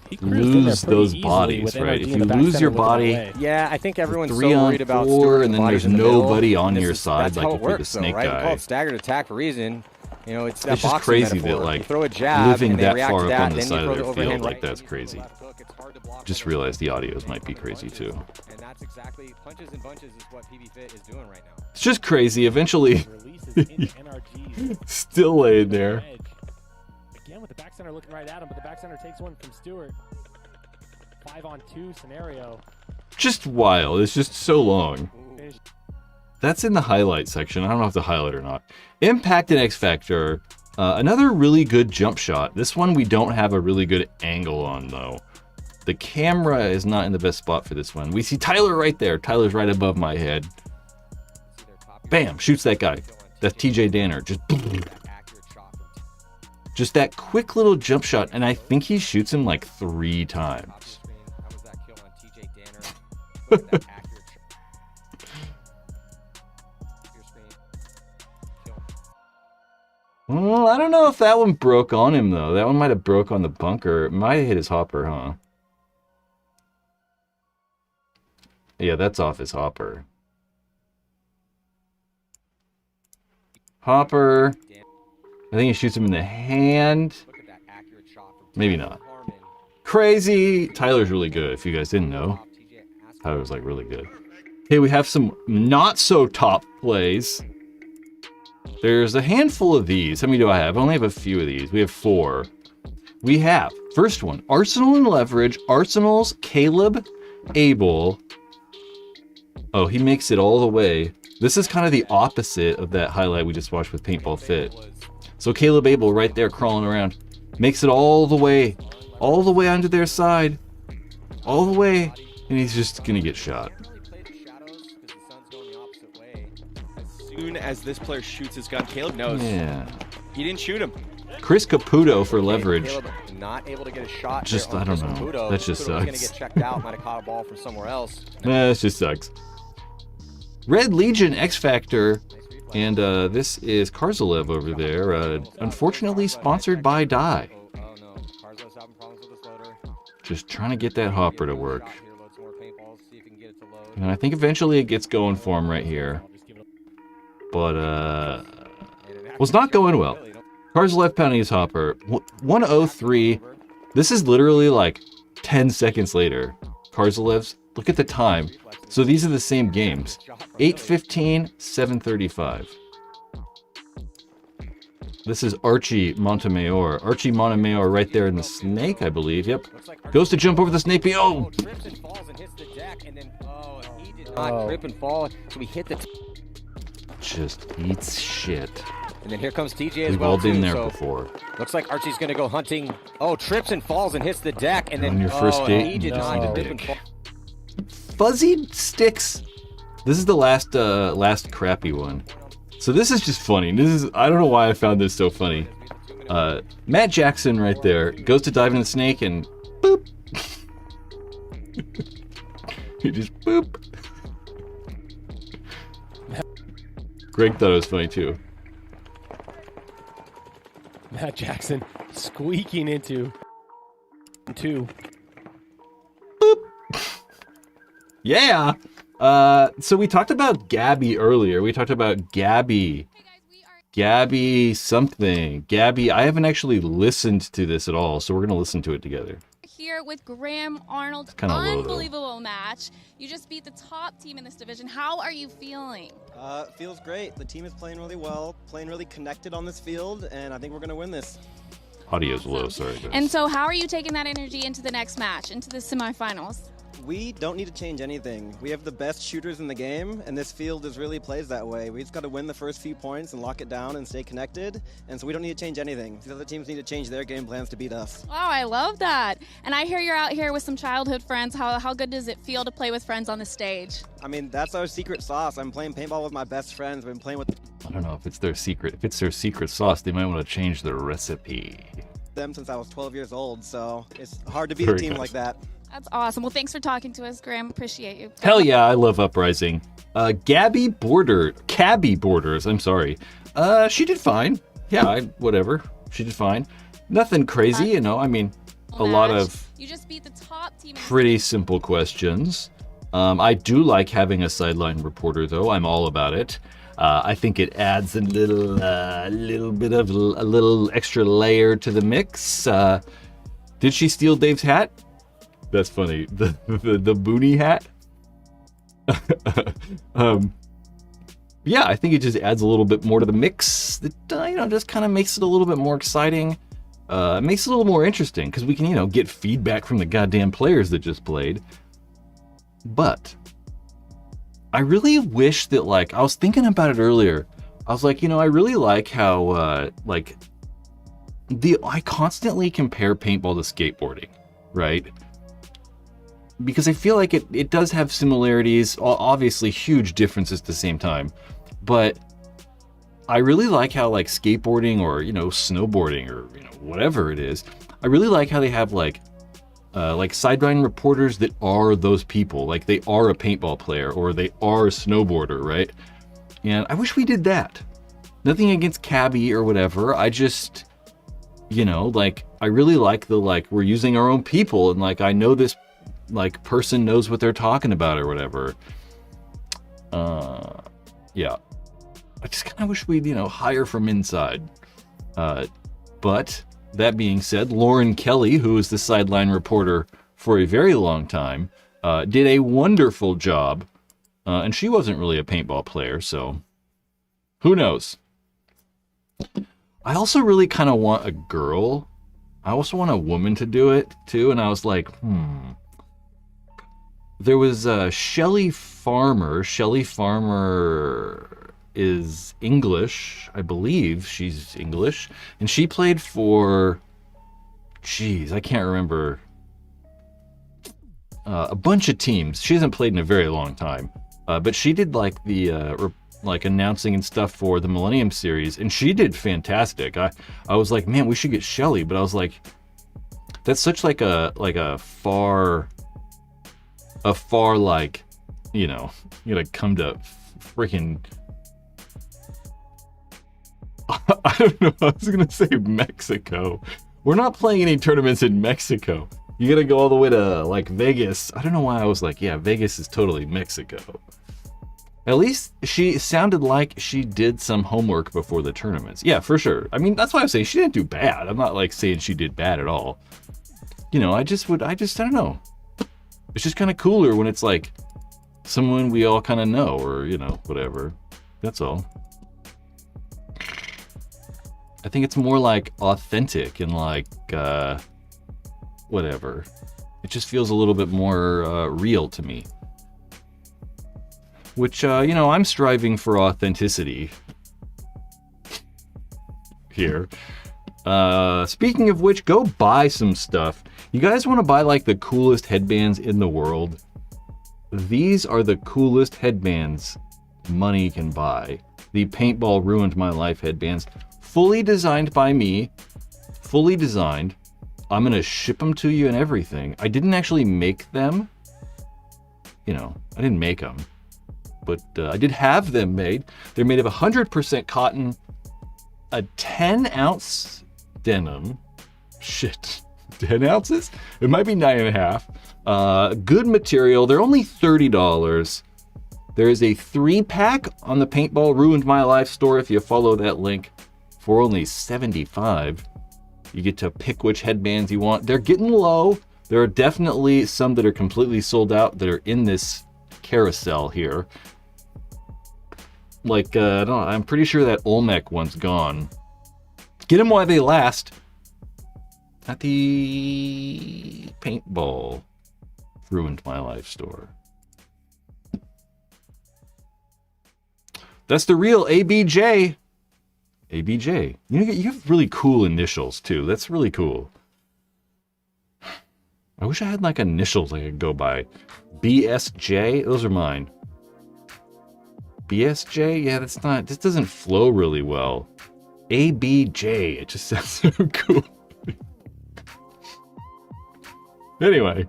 Speaker 5: He cruised in there
Speaker 1: lose
Speaker 5: pretty
Speaker 1: those
Speaker 5: easily
Speaker 1: bodies,
Speaker 5: with
Speaker 1: right?
Speaker 5: NRG
Speaker 1: If
Speaker 5: in
Speaker 1: you
Speaker 5: the back
Speaker 1: lose
Speaker 5: center
Speaker 1: your
Speaker 5: looking
Speaker 1: body,
Speaker 5: away.
Speaker 3: Yeah, I think everyone's so
Speaker 1: 3-on-4,
Speaker 3: worried about Stewart
Speaker 1: and then
Speaker 3: bodies
Speaker 1: there's
Speaker 3: in the middle.
Speaker 1: nobody on
Speaker 3: This
Speaker 1: your
Speaker 3: is-
Speaker 1: side,
Speaker 3: that's
Speaker 1: like
Speaker 3: how
Speaker 1: if
Speaker 3: it
Speaker 1: you're the
Speaker 3: works, though,
Speaker 1: snake
Speaker 3: right? We call
Speaker 1: guy.
Speaker 3: it staggered attack for a reason. You know, it's that
Speaker 1: It's just
Speaker 3: boxing
Speaker 1: crazy
Speaker 3: metaphor.
Speaker 1: that
Speaker 3: You
Speaker 1: like
Speaker 3: throw a jab,
Speaker 1: living
Speaker 3: and they
Speaker 1: that
Speaker 3: react
Speaker 1: far
Speaker 3: to
Speaker 1: up
Speaker 3: that,
Speaker 1: on the
Speaker 3: then you
Speaker 1: side
Speaker 3: throw
Speaker 1: of
Speaker 3: the
Speaker 1: their
Speaker 3: overhand
Speaker 1: field, like
Speaker 3: right
Speaker 1: that's
Speaker 3: into the
Speaker 1: crazy.
Speaker 3: left hook. It's hard to block
Speaker 1: Just
Speaker 3: from
Speaker 1: realized the
Speaker 3: both
Speaker 1: audios
Speaker 3: sides.
Speaker 1: might be crazy too.
Speaker 3: And that's exactly punches and bunches is what PB Fit is doing right now.
Speaker 1: It's just crazy. Eventually,
Speaker 5: Releases into NRG's
Speaker 1: still laying there.
Speaker 5: edge. Again with the back center looking right at him, but the back center takes one from Stewart. 5-on-2 scenario.
Speaker 1: Just wild. It's just so long.
Speaker 5: Finish.
Speaker 1: That's in the highlight section. I don't know if to highlight or not. Impact and X Factor. Another really good jump shot. This one we don't have a really good angle on though. The camera is not in the best spot for this one. We see Tyler right there. Tyler's right above my head. Bam! Shoots that guy. That's TJ Danner. Just that quick little jump shot, and I think he shoots him like 3 times. Well, I don't know if that one broke on him though. That one might have broke on the bunker. It might have hit his hopper, huh? Yeah, that's off his hopper. Hopper. I think he shoots him in the hand. Maybe not. Crazy. Tyler's really good, if you guys didn't know. Tyler's like really good. Okay, we have some not so top plays. There's a handful of these. How many do I have? I only have a few of these. We have 4. We have, first one, Arsenal and Leverage. Arsenal's Caleb Abel. Oh, he makes it all the way. This is kind of the opposite of that highlight we just watched with Paintball Fit. So Caleb Abel right there crawling around. Makes it all the way onto their side. All the way. And he's just going to get shot.
Speaker 2: As soon as this player shoots his gun, Caleb knows.
Speaker 1: Yeah.
Speaker 2: He didn't shoot him.
Speaker 1: Chris Caputo for
Speaker 3: Okay,
Speaker 1: leverage.
Speaker 3: Caleb not able to get a shot.
Speaker 1: Just,
Speaker 3: there on
Speaker 1: I don't
Speaker 3: Chris
Speaker 1: know.
Speaker 3: Caputo.
Speaker 1: That just
Speaker 3: Caputo was gonna
Speaker 1: sucks.
Speaker 3: get checked out. Might have caught a ball from somewhere else.
Speaker 1: This just sucks. Red Legion X Factor, and this is Karzalev over there. Unfortunately sponsored by Dye.
Speaker 3: Oh no, Carzalev's having problems with his loader.
Speaker 1: Just trying to get that hopper to work.
Speaker 3: Shot here, load some more paintballs, see if he can get it to load.
Speaker 1: And I think eventually it gets going for him right here. But, was not going well. Karzalev pounding his hopper. 103. This is literally like 10 seconds later. Karzalev's, look at the time. So these are the same games. 8:15, 7:35. This is Archie Montemayor. Archie Montemayor right there in the snake, I believe. Yep. Goes to jump over the snake. Oh!
Speaker 3: Trips and falls and hits the deck, and then he did not trip and fall, so he hit the.
Speaker 1: Just eats shit.
Speaker 3: And then here comes TJ as
Speaker 1: We've
Speaker 3: well
Speaker 1: all been
Speaker 3: too,
Speaker 1: there
Speaker 3: so
Speaker 1: before.
Speaker 3: looks like Archie's gonna go hunting. Oh, trips and falls and hits the deck, and then
Speaker 1: On your first date,
Speaker 3: he did
Speaker 1: you just
Speaker 3: not
Speaker 1: eat a
Speaker 3: trip and
Speaker 1: dick.
Speaker 3: fall.
Speaker 1: Fuzzy sticks. This is the last crappy one. So this is just funny. I don't know why I found this so funny. Matt Jackson right there goes to dive in the snake and boop. He just boop. Greg thought it was funny too.
Speaker 5: Matt Jackson squeaking into 2.
Speaker 1: Yeah. So we talked about Gabby earlier. We talked about Gabby. Gabby something. Gabby, I haven't actually listened to this at all, so we're going to listen to it together.
Speaker 6: Here with Graham Arnold.
Speaker 1: kinda low, though.
Speaker 6: Unbelievable match. You just beat the top team in this division. How are you feeling?
Speaker 7: Feels great. The team is playing really well, playing really connected on this field, and I think we're going to win this.
Speaker 1: Audio's low, sorry guys.
Speaker 6: And so how are you taking that energy into the next match, into the semifinals?
Speaker 7: We don't need to change anything. We have the best shooters in the game, and this field is really plays that way. We just got to win the first few points and lock it down and stay connected, and so we don't need to change anything. The other teams need to change their game plans to beat us.
Speaker 6: Wow, I love that. And I hear you're out here with some childhood friends. How good does it feel to play with friends on the stage?
Speaker 7: I mean, that's our secret sauce. I'm playing paintball with my best friends. I've been playing with
Speaker 1: I don't know if it's their secret. If it's their secret sauce, they might want to change their recipe.
Speaker 7: them since I was 12 years old, so it's hard to beat
Speaker 1: Very
Speaker 7: a team
Speaker 1: nice.
Speaker 7: like that.
Speaker 6: That's awesome. Well, thanks for talking to us, Graham. Appreciate you.
Speaker 1: Hell yeah, I love Uprising. Cabby Borders, I'm sorry. She did fine. Yeah, whatever. She did fine. Nothing crazy, you know. I mean, a lot of
Speaker 6: You just beat the top team. In
Speaker 1: pretty simple questions. I do like having a sideline reporter, though. I'm all about it. I think it adds a little extra layer to the mix. Did she steal Dave's hat? That's funny. The boonie hat. Yeah, I think it just adds a little bit more to the mix. That just kind of makes it a little bit more exciting. It makes it a little more interesting because we can, get feedback from the goddamn players that just played. But I really wish that, I was thinking about it earlier. I was like, I really like how, I constantly compare paintball to skateboarding, right? Because I feel like it does have similarities, obviously huge differences at the same time. But I really like how, skateboarding or, snowboarding or, whatever it is, I really like how they have, sideline reporters that are those people. Like, they are a paintball player or they are a snowboarder, right? And I wish we did that. Nothing against Cabby or whatever. I just, I really like we're using our own people and, I know this, person knows what they're talking about or whatever. Yeah. I just kind of wish we'd, hire from inside. But that being said, Lauren Kelly, who was the sideline reporter for a very long time, did a wonderful job. And she wasn't really a paintball player, so who knows? I also really kind of want a girl. I also want a woman to do it, too. And I was like, There was Shelly Farmer. Shelly Farmer is English, I believe she's English, and she played for, I can't remember, a bunch of teams. She hasn't played in a very long time, but she did like announcing and stuff for the Millennium Series, and she did fantastic. I was like, man, we should get Shelly, but I was like, that's such like a far like, you know, you gotta come to freaking I don't know. I was gonna say Mexico. We're not playing any tournaments in Mexico. You gotta go all the way to like Vegas. I don't know why I was like, yeah, Vegas is totally Mexico. At least she sounded like she did some homework before the tournaments. Yeah, for sure. I mean, that's why I was saying she didn't do bad. I'm not like saying she did bad at all. You know, I don't know. It's just kind of cooler when it's like someone we all kind of know, or, you know, whatever. That's all. I think it's more like authentic and like, whatever. It just feels a little bit more real to me. Which, you know, I'm striving for authenticity here. Speaking of which, go buy some stuff. You guys want to buy like the coolest headbands in the world? These are the coolest headbands money can buy. The Paintball Ruined My Life headbands. Fully designed by me. Fully designed. I'm going to ship them to you and everything. I didn't actually make them. You know, I didn't make them. But I did have them made. They're made of 100% cotton. A 10-ounce denim. Shit. 10 ounces? It might be 9.5. Good material. They're only $30. There is a 3-pack on the Paintball Ruined My Life store if you follow that link for only $75. You get to pick which headbands you want. They're getting low. There are definitely some that are completely sold out that are in this carousel here. Like, I don't know, I'm pretty sure that Olmec one's gone. Get them while they last. At the Paintball Ruined My Life store. That's the real ABJ. ABJ. You know, you have really cool initials too. That's really cool. I wish I had like initials I could go by. BSJ. Those are mine. BSJ. Yeah, that's not. This doesn't flow really well. ABJ. It just sounds so cool. Anyway.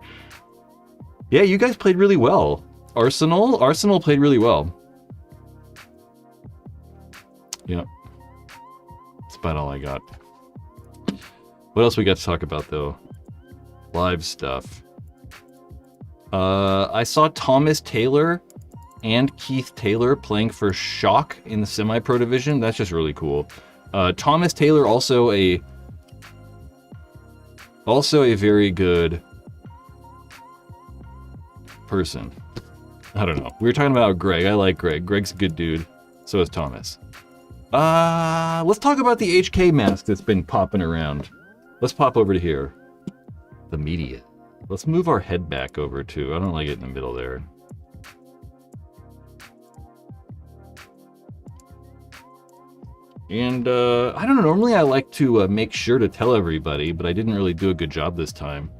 Speaker 1: Yeah, you guys played really well. Arsenal played really well. Yep. That's about all I got. What else we got to talk about, though? Live stuff. I saw Thomas Taylor and Keith Taylor playing for Shock in the semi-pro division. That's just really cool. Thomas Taylor, also a very good person. I don't know. We were talking about Greg. I like Greg. Greg's a good dude. So is Thomas. Let's talk about the HK mask that's been popping around. Let's pop over to here. The media. Let's move our head back over to. I don't like it in the middle there. And I don't know. Normally I like to make sure to tell everybody, but I didn't really do a good job this time.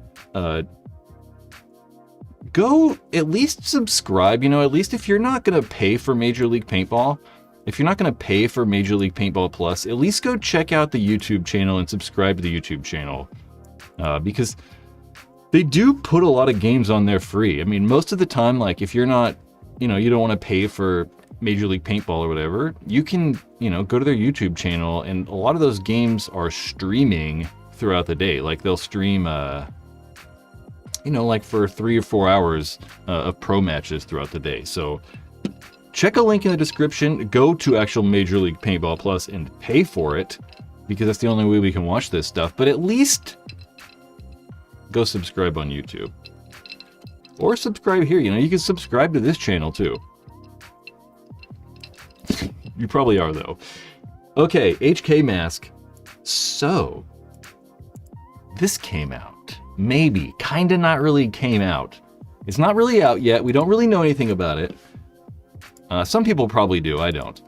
Speaker 1: Go at least subscribe. You know, at least if you're not going to pay for Major League Paintball, if you're not going to pay for Major League Paintball Plus, at least go check out the YouTube channel and subscribe to the YouTube channel. Because they do put a lot of games on there free. I mean, most of the time, like if you're not, you know, you don't want to pay for Major League Paintball or whatever, you can, you know, go to their YouTube channel, and a lot of those games are streaming throughout the day. Like they'll stream, you know, like for 3 or 4 hours of pro matches throughout the day. So check a link in the description, go to actual Major League Paintball Plus and pay for it, because that's the only way we can watch this stuff. But at least go subscribe on YouTube. Or subscribe here, you know, you can subscribe to this channel too. You probably are though. Okay, HK mask. So, this came out. Maybe, kinda not really came out. It's not really out yet, we don't really know anything about it. Some people probably do, I don't.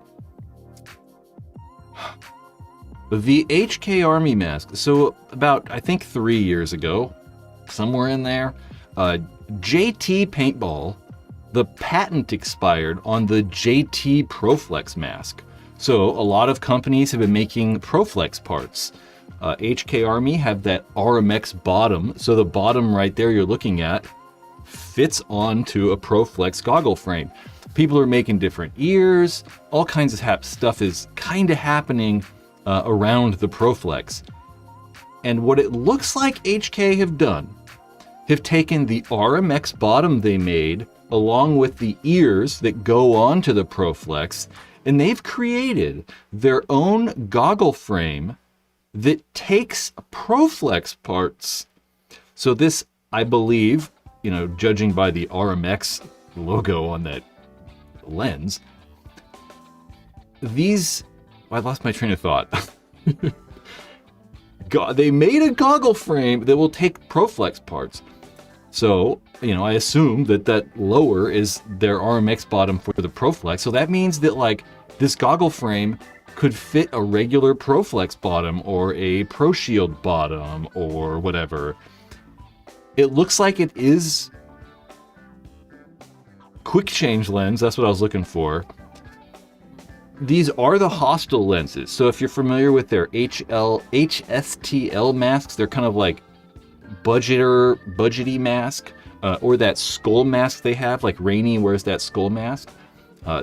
Speaker 1: The HK Army mask. So about, I think 3 years ago, somewhere in there, JT Paintball the patent expired on the JT Proflex mask. So a lot of companies have been making Proflex parts. HK Army have that RMX bottom. So the bottom right there you're looking at fits onto a Proflex goggle frame. People are making different ears. All kinds of stuff is kind of happening around the Proflex. And what it looks like HK have done, have taken the RMX bottom they made along with the ears that go onto the Proflex, and they've created their own goggle frame that takes Proflex parts. So this, I believe, you know, judging by the RMX logo on that lens, these, I lost my train of thought. They made a goggle frame that will take Proflex parts. So, you know, I assume that that lower is their RMX bottom for the Proflex. So that means that, like, this goggle frame could fit a regular Proflex bottom or a Pro Shield bottom or whatever. It looks like it is quick change lens. That's what I was looking for. These are the Hostile lenses. So if you're familiar with their HSTL masks, they're kind of like budgety mask, or that skull mask they have, like Rainy wears that skull mask.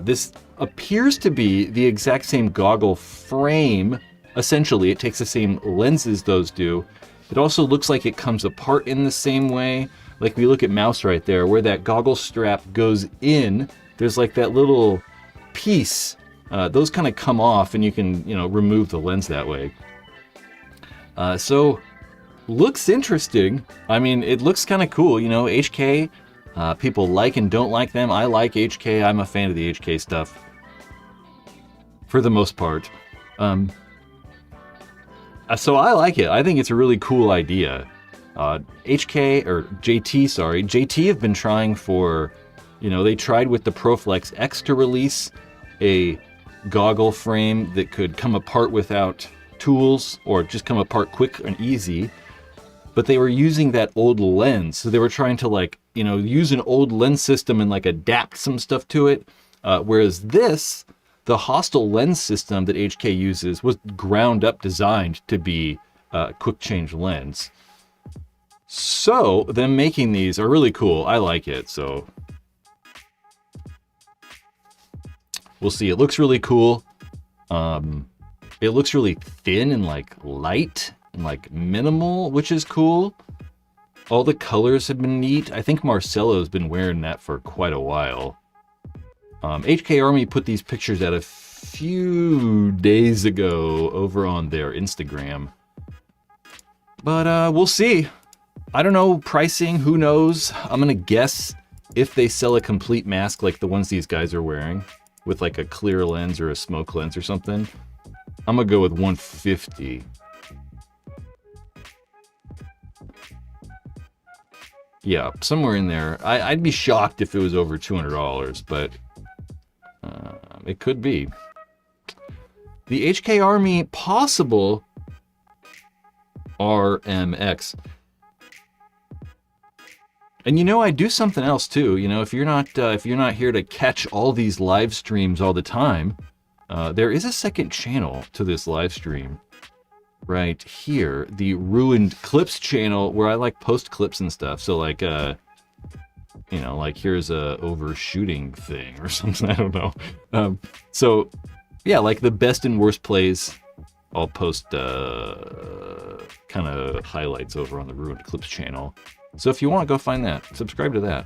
Speaker 1: This appears to be the exact same goggle frame. Essentially, it takes the same lenses those do. It also looks like it comes apart in the same way. Like we look at Mouse right there, where that goggle strap goes in, there's like that little piece. Those kind of come off and you can, you know, remove the lens that way. So looks interesting. I mean, it looks kind of cool. You know, HK, people like and don't like them. I like HK. I'm a fan of the HK stuff for the most part. So I like it. I think it's a really cool idea. HK, or JT, sorry. JT have been trying for, you know, they tried with the Proflex X to release a goggle frame that could come apart without tools or just come apart quick and easy. But they were using that old lens. So they were trying to, like, you know, use an old lens system and like adapt some stuff to it. Whereas this, the Hostile lens system that HK uses, was ground up designed to be a quick change lens. So them making these are really cool. I like it. So we'll see. It looks really cool. It looks really thin and like light and like minimal, which is cool. All the colors have been neat. I think Marcelo's been wearing that for quite a while. HK Army put these pictures out a few days ago over on their Instagram. But we'll see. I don't know pricing, who knows? I'm gonna guess if they sell a complete mask like the ones these guys are wearing, with like a clear lens or a smoke lens or something, I'm gonna go with 150. Yeah, somewhere in there. I'd be shocked if it was over $200, but it could be. The HK Army possible RMX. And you know, I do something else too. You know, if you're not here to catch all these live streams all the time, there is a second channel to this live stream right here, the Ruined Clips channel, where I like post clips and stuff. So like, you know, like here's a overshooting thing or something. I don't know. So yeah, like the best and worst plays, I'll post kind of highlights over on the Ruined Clips channel. So if you want, go find that. Subscribe to that.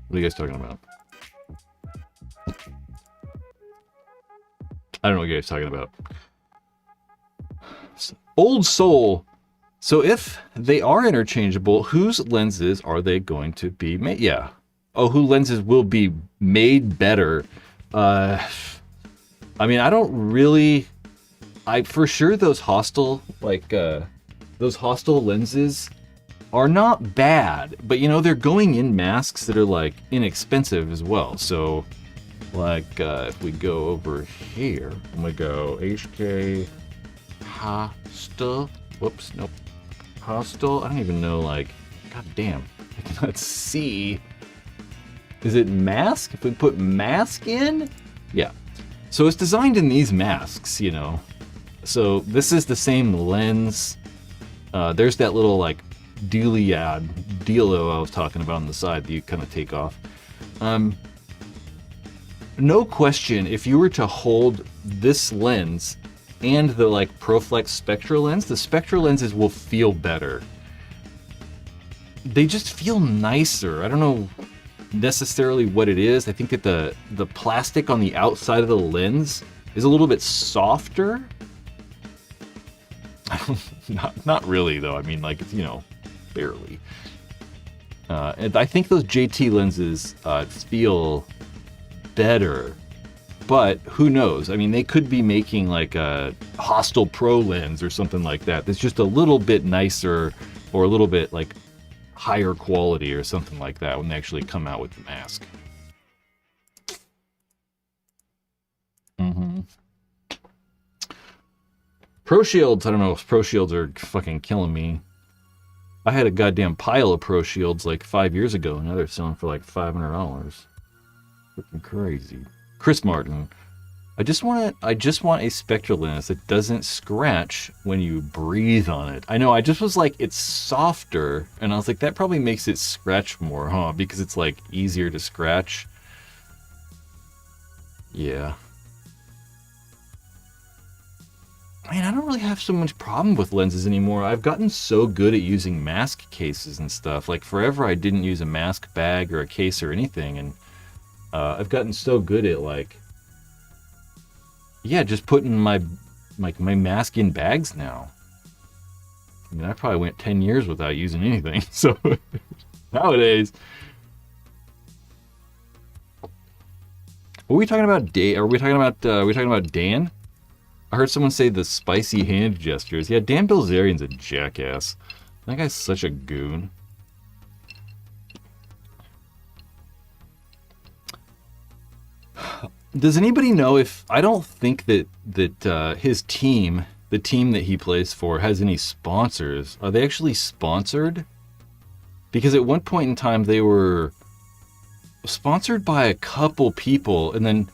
Speaker 1: What are you guys talking about? I don't know what you guys are talking about. Old Soul. So if they are interchangeable, whose lenses are they going to be made? Yeah. Oh, who lenses will be made better? I mean, I don't really... for sure those Hostile, like, those Hostile lenses are not bad, but you know, they're going in masks that are like inexpensive as well. So like, if we go over here, I'm gonna go HK Hostile. Whoops, nope. Hostile. I don't even know, like, god damn, I cannot see Is it mask? If we put mask in? Yeah. So it's designed in these masks, you know. So this is the same lens. There's that little like dealo I was talking about on the side that you kind of take off. No question, if you were to hold this lens and the like ProFlex Spectra lens, the Spectra lenses will feel better. They just feel nicer. I don't know necessarily what it is. I think that the plastic on the outside of the lens is a little bit softer. Not really though. I mean, like, it's, you know, barely. And I think those JT lenses feel better, but who knows? I mean, they could be making like a Hostile Pro lens or something like that that's just a little bit nicer or a little bit like higher quality or something like that when they actually come out with the mask. Pro Shields, I don't know if Pro Shields are fucking killing me. I had a goddamn pile of Pro Shields like 5 years ago, and now they're selling for like $500. Freaking crazy. Chris Martin, I just want a Spectra lens that doesn't scratch when you breathe on it. I know, I just was like, it's softer, and I was like, that probably makes it scratch more, huh? Because it's like easier to scratch. Yeah. Man, I don't really have so much problem with lenses anymore. I've gotten so good at using mask cases and stuff. Like forever I didn't use a mask bag or a case or anything, and I've gotten so good at like, yeah, just putting my mask in bags now. I mean, I probably went 10 years without using anything. So nowadays, what are we talking about? Are we talking about Dan? I heard someone say the spicy hand gestures. Yeah, Dan Bilzerian's a jackass. That guy's such a goon. Does anybody know if... I don't think that his team, the team that he plays for, has any sponsors. Are they actually sponsored? Because at one point in time, they were sponsored by a couple people, and then...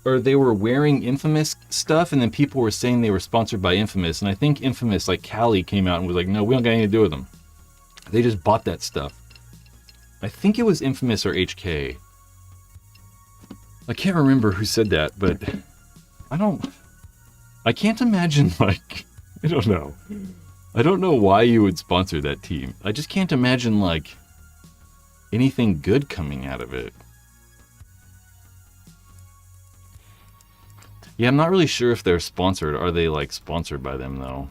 Speaker 1: or they were wearing Infamous stuff, and then people were saying they were sponsored by Infamous, and I think Infamous, like Cali, came out and was like, no, we don't got anything to do with them. They just bought that stuff. I think it was Infamous or HK. I can't remember who said that, but I can't imagine, like, I don't know. I don't know why you would sponsor that team. I just can't imagine, like, anything good coming out of it. Yeah, I'm not really sure if they're sponsored. Are they, like, sponsored by them, though?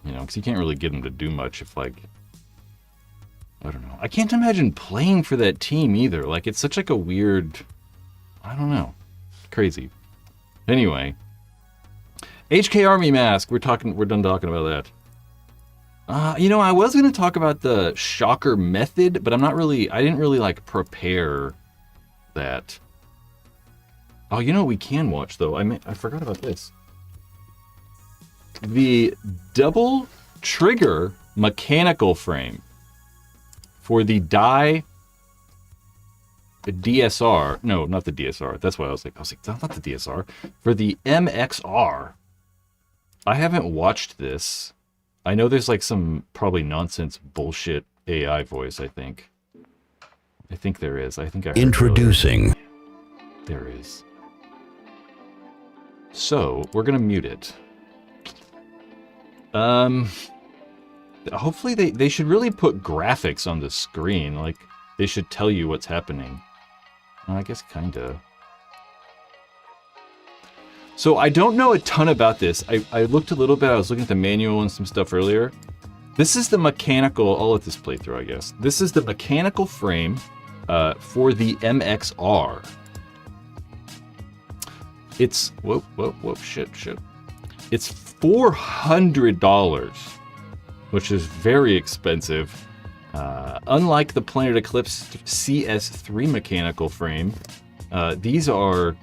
Speaker 1: You know, because you can't really get them to do much if, like... I don't know. I can't imagine playing for that team, either. Like, it's such, like, a weird... I don't know. Crazy. Anyway. HK Army Mask. We're done talking about that. You know, I was going to talk about the Shocker method, but I didn't really, like, prepare that. Oh, you know what we can watch, though? I forgot about this. The double trigger mechanical frame for the DSR. No, not the DSR. That's why I was like, not the DSR. For the MXR. I haven't watched this. I know there's like some probably nonsense bullshit AI voice, I think. I think there is. I think I heard
Speaker 8: Introducing.
Speaker 1: There is. So, we're going to mute it. Hopefully they should really put graphics on the screen. Like, they should tell you what's happening. I guess kinda. So, I don't know a ton about this. I looked a little bit. I was looking at the manual and some stuff earlier. This is the mechanical... I'll let this play through, I guess. This is the mechanical frame for the MXR. It's whoa, shit. It's $400, which is very expensive. Unlike the Planet Eclipse CS3 mechanical frame, these are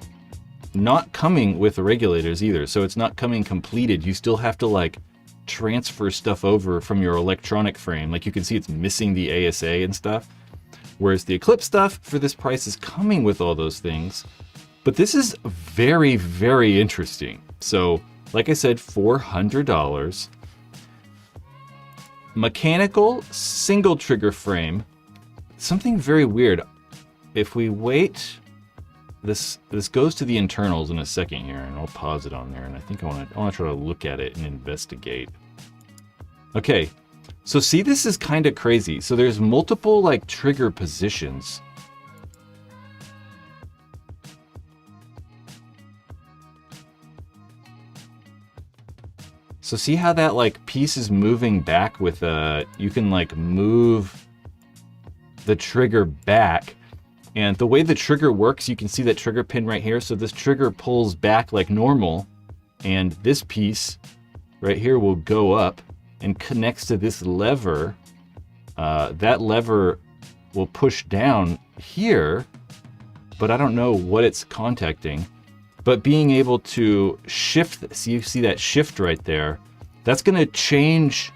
Speaker 1: not coming with the regulators either, so it's not coming completed. You still have to like transfer stuff over from your electronic frame. Like you can see it's missing the ASA and stuff. Whereas the Eclipse stuff for this price is coming with all those things. But this is very, very interesting. So, like I said, $400. Mechanical single trigger frame. Something very weird. If we wait, this goes to the internals in a second here, and I'll pause it on there. And I think I want to try to look at it and investigate. Okay, so see, this is kind of crazy. So there's multiple like trigger positions. So see how that like piece is moving back with you can like move the trigger back. And the way the trigger works, you can see that trigger pin right here. So this trigger pulls back like normal, and this piece right here will go up and connects to this lever. That lever will push down here, but I don't know what it's contacting. But being able to shift, so you see that shift right there, that's gonna change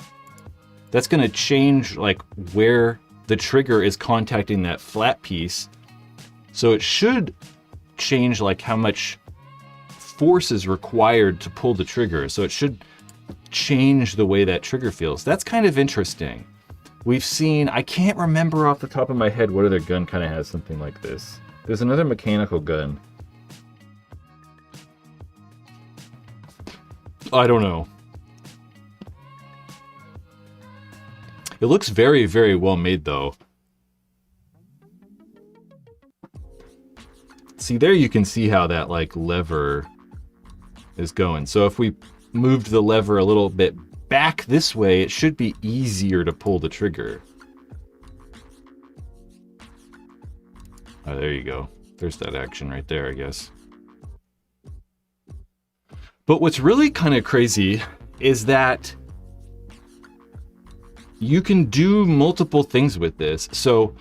Speaker 1: like where the trigger is contacting that flat piece. So it should change like how much force is required to pull the trigger. So it should change the way that trigger feels. That's kind of interesting. We've seen, I can't remember off the top of my head what other gun kind of has something like this. There's another mechanical gun. I don't know. It looks very, very well made though. See, there you can see how that like lever is going. So if we moved the lever a little bit back this way, it should be easier to pull the trigger. Oh, there you go. There's that action right there, I guess. But what's really kind of crazy is that you can do multiple things with this. So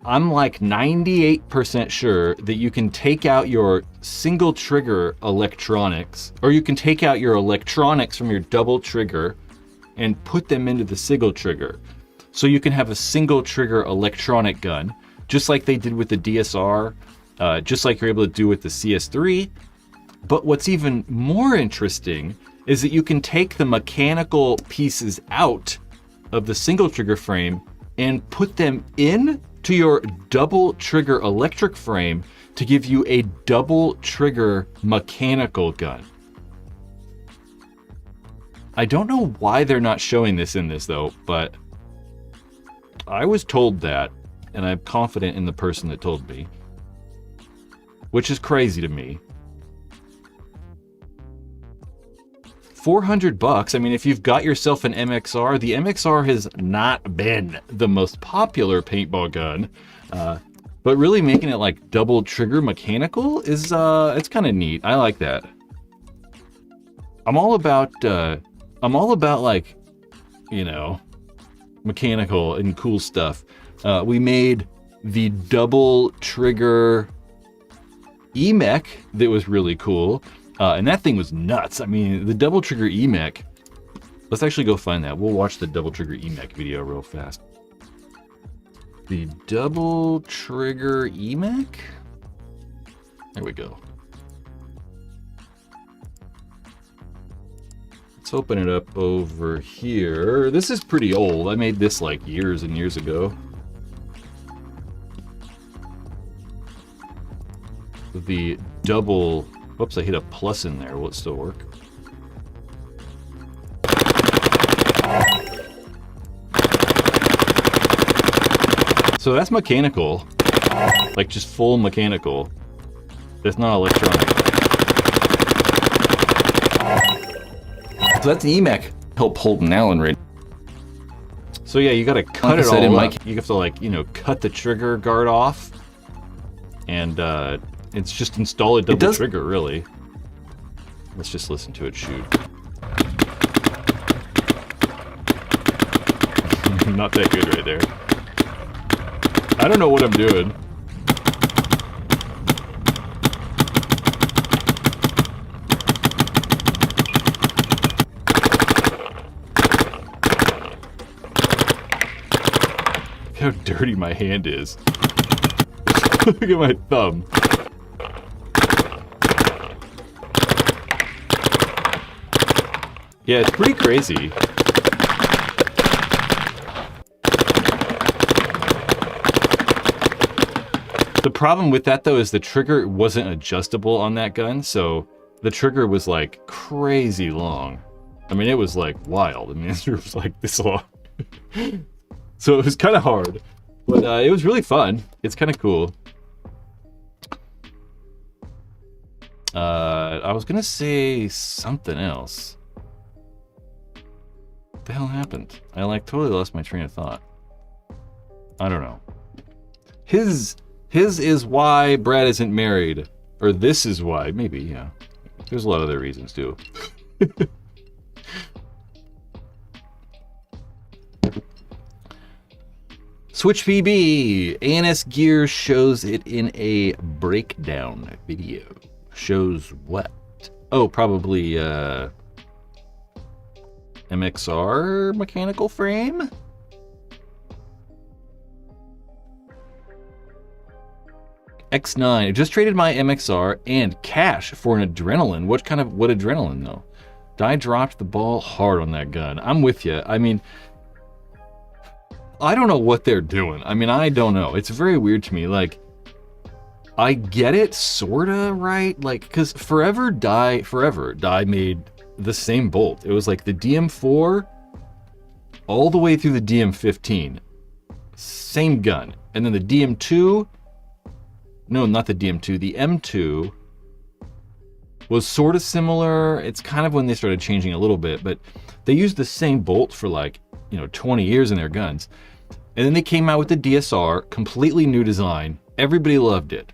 Speaker 1: I'm like 98% sure that you can take out your single trigger electronics, or you can take out your electronics from your double trigger and put them into the single trigger. So you can have a single trigger electronic gun, just like they did with the DSR, just like you're able to do with the CS3. But what's even more interesting is that you can take the mechanical pieces out of the single trigger frame and put them in to your double trigger electric frame to give you a double trigger mechanical gun. I don't know why they're not showing this in this though, but I was told that, and I'm confident in the person that told me, which is crazy to me. $400. I mean, if you've got yourself an MXR, the MXR has not been the most popular paintball gun, but really making it like double trigger mechanical is it's kind of neat. I like that. I'm all about like, you know, mechanical and cool stuff. We made the double trigger EMEC that was really cool. And that thing was nuts. I mean, the double trigger EMEC. Let's actually go find that. We'll watch the double trigger EMEC video real fast. The double trigger EMEC? There we go. Let's open it up over here. This is pretty old. I made this like years and years ago. The double... Whoops, I hit a plus in there. Will it still work? So that's mechanical. Like just full mechanical. That's not electronic. So that's the EMEC. Help Holden Allen right. So yeah, you gotta cut it all up. You have to like, you know, cut the trigger guard off. And it's just install a double trigger, really. Let's just listen to it shoot. Not that good right there. I don't know what I'm doing. how dirty my hand is. Look at my thumb. Yeah, it's pretty crazy. The problem with that, though, is the trigger wasn't adjustable on that gun, so the trigger was, like, crazy long. I mean, it was, like, wild. I mean, it was, like, this long. So it was kind of hard. But it was really fun. It's kind of cool. I was gonna say something else. What the hell happened? I, like, totally lost my train of thought. I don't know. His is why Brad isn't married. Or this is why. Maybe, yeah. There's a lot of other reasons, too. Switch PB. ANS Gear shows it in a breakdown video. Shows what? Oh, probably, MXR mechanical frame? X9. I just traded my MXR and cash for an adrenaline. What adrenaline though? I dropped the ball hard on that gun. I'm with you. I mean, I don't know what they're doing. I mean, I don't know. It's very weird to me. Like, I get it, sorta, right? Like, because Forever Die made the same bolt. It was like the DM4 all the way through the DM15. Same gun. And then the DM2, no, not the DM2, the M2 was sort of similar. It's kind of when they started changing a little bit, but they used the same bolt for like, 20 years in their guns. And then they came out with the DSR, completely new design. Everybody loved it.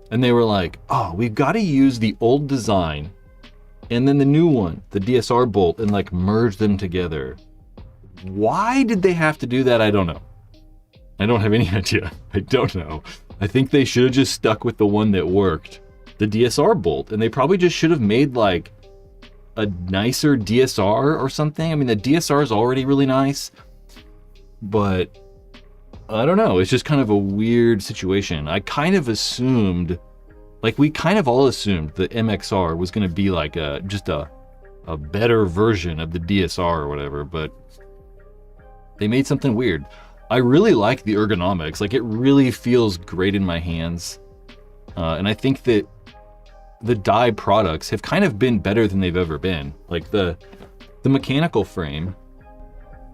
Speaker 1: And they were like, oh, we've got to use the old design and then the new one, the DSR bolt, and like merge them together. Why did they have to do that? I don't know. I don't have any idea. I don't know. I think they should have just stuck with the one that worked, the DSR bolt, and they probably just should have made like a nicer DSR or something. I mean, the DSR is already really nice, but I don't know. It's just kind of a weird situation. I kind of assumed, like we kind of all assumed the MXR was going to be like just a better version of the DSR or whatever, but they made something weird. I really like the ergonomics. Like, it really feels great in my hands. And I think that the Dye products have kind of been better than they've ever been. Like the mechanical frame,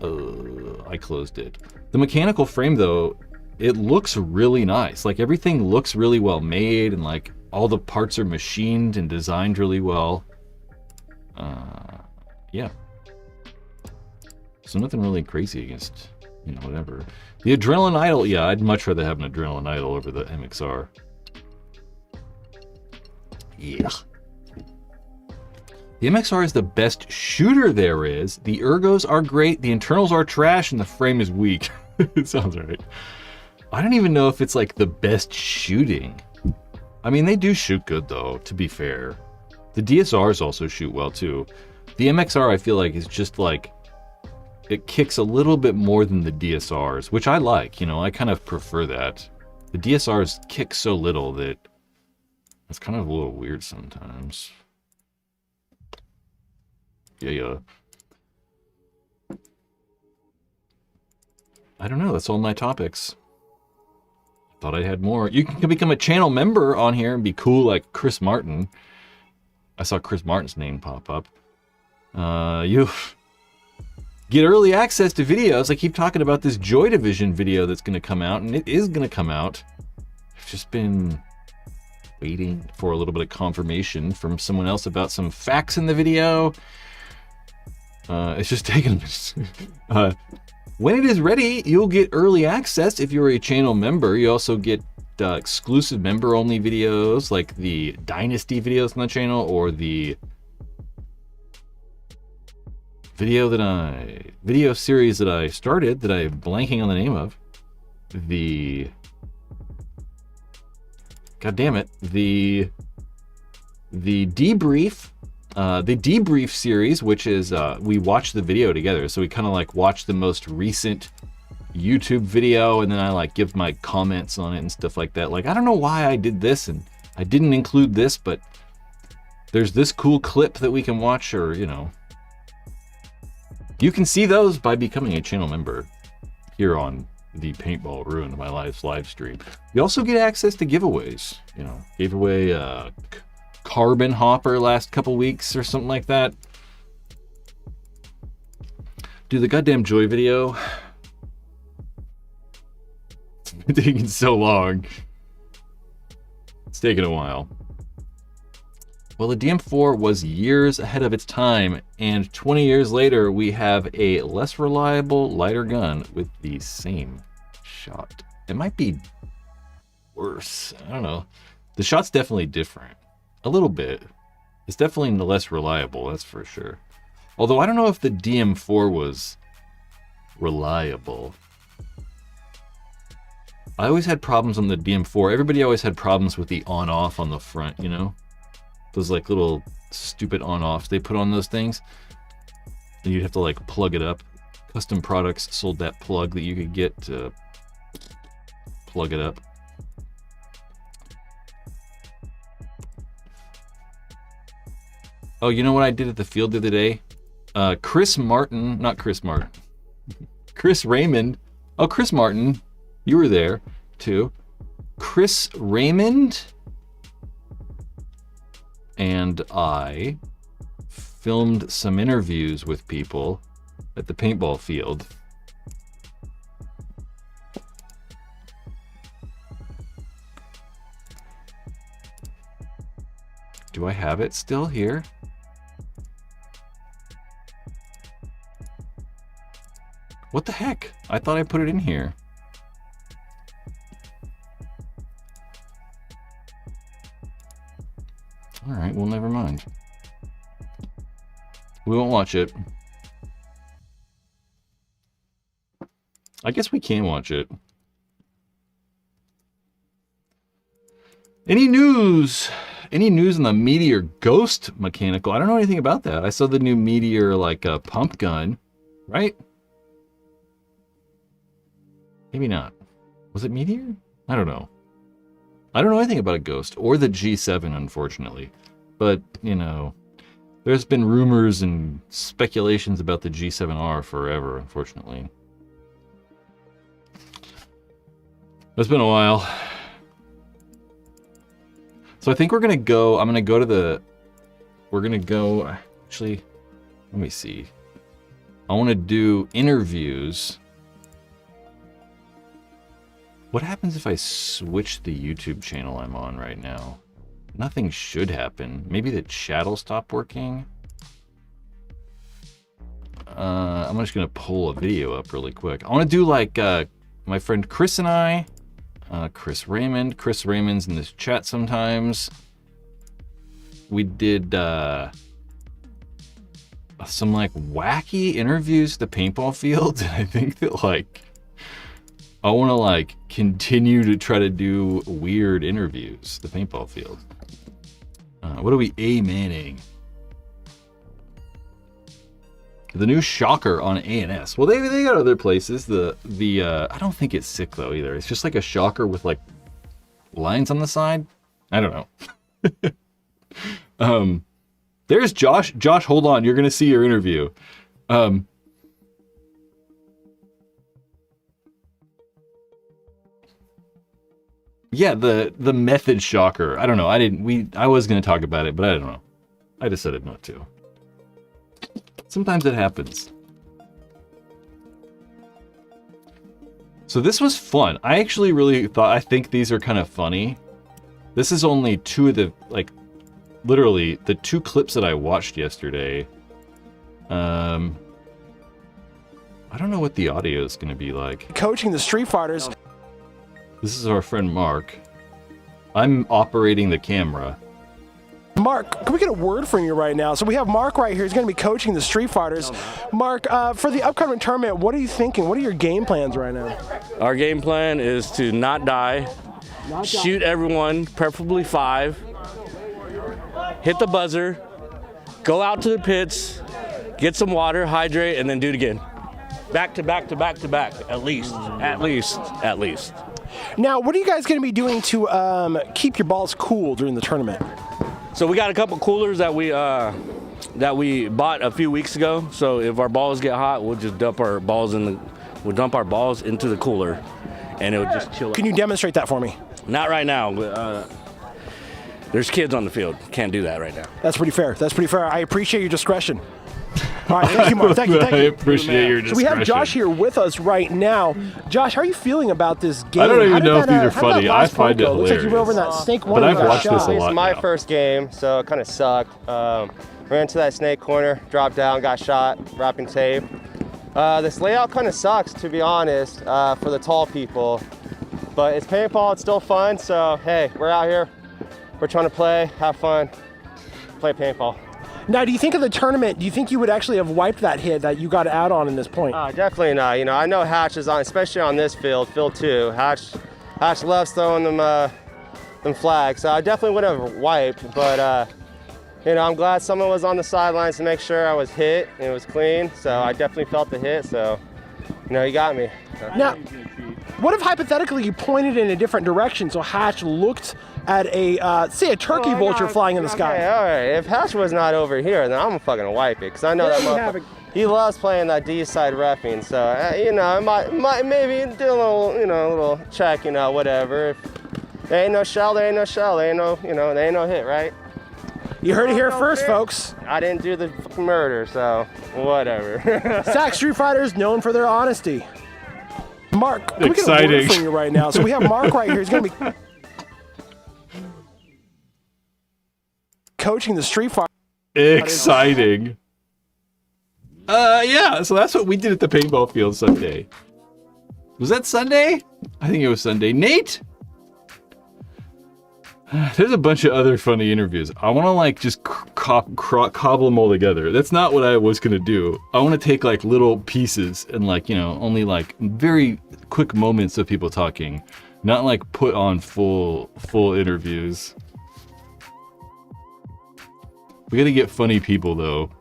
Speaker 1: I closed it. The mechanical frame though, it looks really nice. Like everything looks really well made and like all the parts are machined and designed really well. Yeah. So nothing really crazy against, whatever. The Adrenaline Idol, yeah, I'd much rather have an Adrenaline Idol over the MXR. Yeah. The MXR is the best shooter there is. The ergos are great, the internals are trash, and the frame is weak. It sounds right. I don't even know if it's like the best shooting. I mean, they do shoot good though, to be fair. The DSRs also shoot well too. The MXR I feel like is just like, it kicks a little bit more than the DSRs, which I like, I kind of prefer that. The DSRs kick so little that it's kind of a little weird sometimes. Yeah. I don't know, that's all my topics. Thought I had more. You can become a channel member on here and be cool like Chris Martin. I saw Chris Martin's name pop up. You get early access to videos. I keep talking about this Joy Division video that's going to come out, and it is going to come out. I've just been waiting for a little bit of confirmation from someone else about some facts in the video. It's just taking when it is ready, you'll get early access if you're a channel member. You also get exclusive member-only videos, like the Dynasty videos on the channel, or the video series that I started that I'm blanking on the name of. God damn it, the debrief. The debrief series, which is we watch the video together, so we kind of like watch the most recent YouTube video and then I like give my comments on it and stuff like that. Like, I don't know why I did this and I didn't include this, but there's this cool clip that we can watch, or, you know. You can see those by becoming a channel member here on the Paintball Ruined My Life's live stream. You also get access to giveaways. You know, gave away a carbon hopper last couple weeks or something like that. Dude, the goddamn Joy video. It's been taking so long. It's taken a while. Well, the DM4 was years ahead of its time, and 20 years later, we have a less reliable, lighter gun with the same shot. It might be worse. I don't know. The shot's definitely different. A little bit. It's definitely less reliable, that's for sure. Although I don't know if the DM4 was reliable. I always had problems on the DM4. Everybody always had problems with the on-off on the front, you know? Those like little stupid on-offs they put on those things. And you'd have to like plug it up. Custom Products sold that plug that you could get to plug it up. Oh, you know what I did at the field the other day? Chris Raymond. Oh, Chris Martin. You were there too. Chris Raymond and I filmed some interviews with people at the paintball field. Do I have it still here? What the heck? I thought I put it in here. All right, well, never mind. We won't watch it. I guess we can watch it. Any news? Any news on the Meteor Ghost mechanical? I don't know anything about that. I saw the new Meteor, like, pump gun, right? Maybe not. Was it Meteor? I don't know. I don't know anything about a Ghost or the G7, unfortunately. But, you know, there's been rumors and speculations about the G7R forever, unfortunately. It's been a while. So I think we're going to go, I'm going to go to the, we're going to go, actually, let me see. I want to do interviews. What happens if I switch the YouTube channel I'm on right now? Nothing should happen. Maybe the chat will stop working. I'm just going to pull a video up really quick. I want to do like my friend Chris and I. Chris Raymond. Chris Raymond's in this chat sometimes. We did some like wacky interviews at the paintball field. I think that like I want to like continue to try to do weird interviews at the paintball field. What are we amening? The new shocker on ANS. Well, they got other places. The I don't think it's sick though either. It's just like a shocker with like lines on the side. I don't know. There's Josh. Josh, hold on. You're gonna see your interview. Yeah, the method shocker. I don't know. I was gonna talk about it, but I don't know. I decided not to. Sometimes it happens. So this was fun. I actually really I think these are kind of funny. This is only two of the, like, literally the two clips that I watched yesterday. I don't know what the audio is going to be like.
Speaker 8: Coaching the Street Fighters.
Speaker 1: This is our friend Mark. I'm operating the camera.
Speaker 8: Mark, can we get a word from you right now? So we have Mark right here. He's going to be coaching the Street Fighters. Mark, for the upcoming tournament, what are you thinking? What are your game plans right now?
Speaker 9: Our game plan is to not die, shoot everyone, preferably 5, hit the buzzer, go out to the pits, get some water, hydrate, and then do it again. back to back to back to back, at least.
Speaker 8: Now, what are you guys going to be doing to keep your balls cool during the tournament?
Speaker 9: So we got a couple coolers that we bought a few weeks ago. So if our balls get hot, we'll just dump our balls into the cooler, and it'll just chill.
Speaker 8: Can you demonstrate that for me?
Speaker 9: Not right now. There's kids on the field. Can't do that right now.
Speaker 8: That's pretty fair. I appreciate your discretion. All right, thank you, Mark. Thank you.
Speaker 1: I appreciate your discretion.
Speaker 8: So we have Josh here with us right now. Josh, how are you feeling about this game?
Speaker 1: I don't even know if these are funny. I find it hilarious.
Speaker 8: Looks like you were over in that snake one.
Speaker 1: But I've watched this a lot.
Speaker 10: It's my
Speaker 1: now.
Speaker 10: first game, so it kind of sucked. Ran to that snake corner, dropped down, got shot, wrapping tape. This layout kind of sucks, to be honest, for the tall people. But it's paintball, it's still fun, so hey, we're out here. We're trying to play, have fun, play paintball.
Speaker 8: Now, do you think of the tournament, do you think you would actually have wiped that hit that you got out on in this point?
Speaker 10: Definitely not. You know, I know Hatch is on, especially on this field 2. Hatch loves throwing them flags, so I definitely would have wiped, but you know, I'm glad someone was on the sidelines to make sure I was hit and it was clean, so I definitely felt the hit, so, you know, you got me. So.
Speaker 8: Now, what if hypothetically you pointed in a different direction so Hatch looked at a, say a turkey vulture flying in the sky?
Speaker 10: Okay, all right. If Hatch was not over here, then I'm gonna fucking wipe it, because I know that motherfucker, he loves playing that D-side reffing, so, you know, I might maybe do a little, you know, a little check, you know, whatever. If there ain't no shell, there ain't no shell, there ain't no, you know, there ain't no hit, right?
Speaker 8: You heard it here first, folks.
Speaker 10: I didn't do the murder, so whatever.
Speaker 8: Sac Street Fighters known for their honesty. Mark, can we get a word from you right now? So we have Mark right here. He's going to be coaching the Street Fighter.
Speaker 1: Exciting. Yeah, so that's what we did at the paintball field Sunday. Was that Sunday? I think it was Sunday. Nate? There's a bunch of other funny interviews. I want to like just cobble them all together. That's not what I was going to do. I want to take like little pieces and like, you know, only like very quick moments of people talking, not like put on full interviews. We got to get funny people though.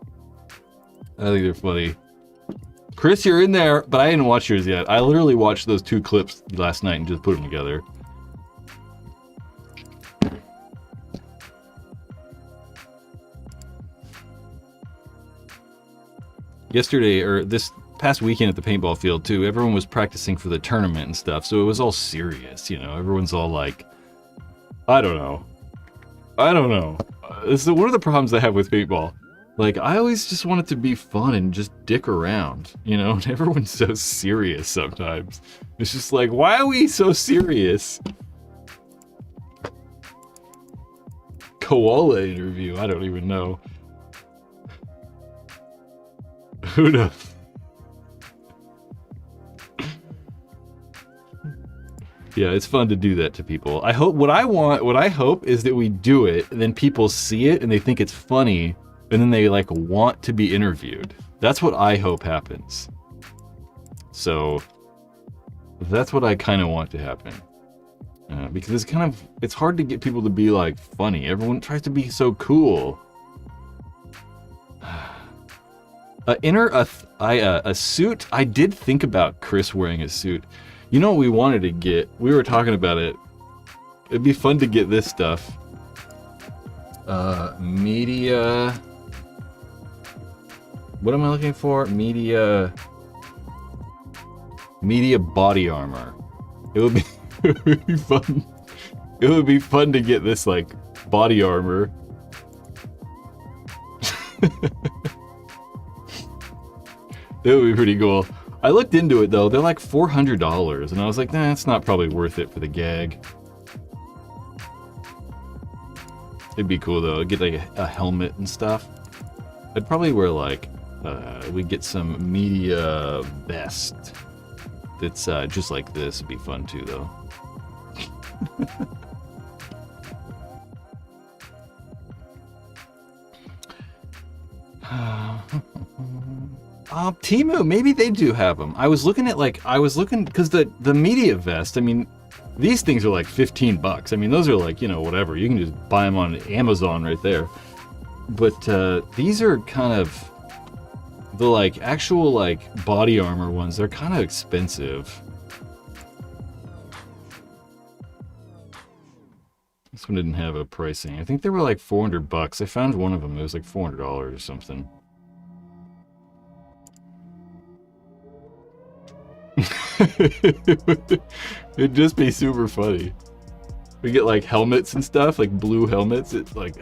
Speaker 1: I think they're funny. Chris, you're in there, but I didn't watch yours yet. I literally watched those 2 clips last night and just put them together. Yesterday, or this past weekend at the paintball field too, everyone was practicing for the tournament and stuff, so it was all serious, you know? Everyone's all like, I don't know. This is one of the problems I have with paintball. Like, I always just want it to be fun and just dick around, you know? And everyone's so serious sometimes. It's just like, why are we so serious? Koala interview, I don't even know. Who knows? Yeah, it's fun to do that to people. I hope what I hope is that we do it and then people see it and they think it's funny and then they like want to be interviewed. That's what I hope happens. So that's what I kind of want to happen. Because it's hard to get people to be like funny. Everyone tries to be so cool. A suit. I did think about Chris wearing a suit. You know what we wanted to get? We were talking about it. It'd be fun to get this stuff. Media. What am I looking for? Media body armor. It would be, it would be fun. It would be fun to get this like body armor. That would be pretty cool. I looked into it though, they're like $400 and I was like, nah, it's not probably worth it for the gag. It'd be cool though, I'd get like a helmet and stuff. I'd probably wear like, we'd get some media vest that's just like this. It'd be fun too though. Temu, maybe they do have them. I was looking because the media vest, I mean, these things are like $15. I mean, those are like, you know, whatever. You can just buy them on Amazon right there. But these are kind of, The like actual like body armor ones, they're kind of expensive. This one didn't have a pricing. I think they were like $400. I found one of them. It was like $400 or something. It'd just be super funny. We get like helmets and stuff, like blue helmets. It's like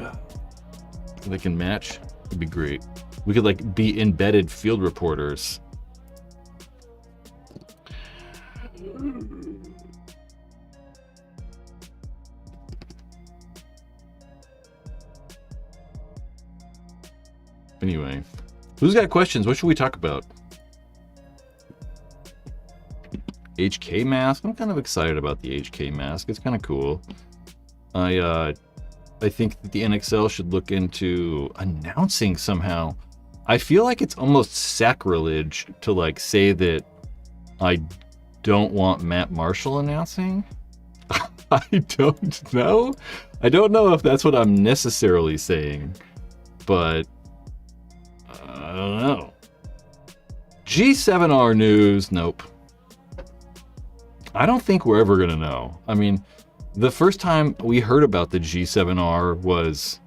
Speaker 1: they can match. It'd be great. We could like be embedded field reporters. Anyway, who's got questions? What should we talk about? HK mask. I'm kind of excited about the HK mask. It's kind of cool. I think that the NXL should look into announcing somehow. I feel like it's almost sacrilege to like say that I don't want Matt Marshall announcing. I don't know. I don't know if that's what I'm necessarily saying, but I don't know. G7R news. Nope. I don't think we're ever going to know. I mean, the first time we heard about the G7R was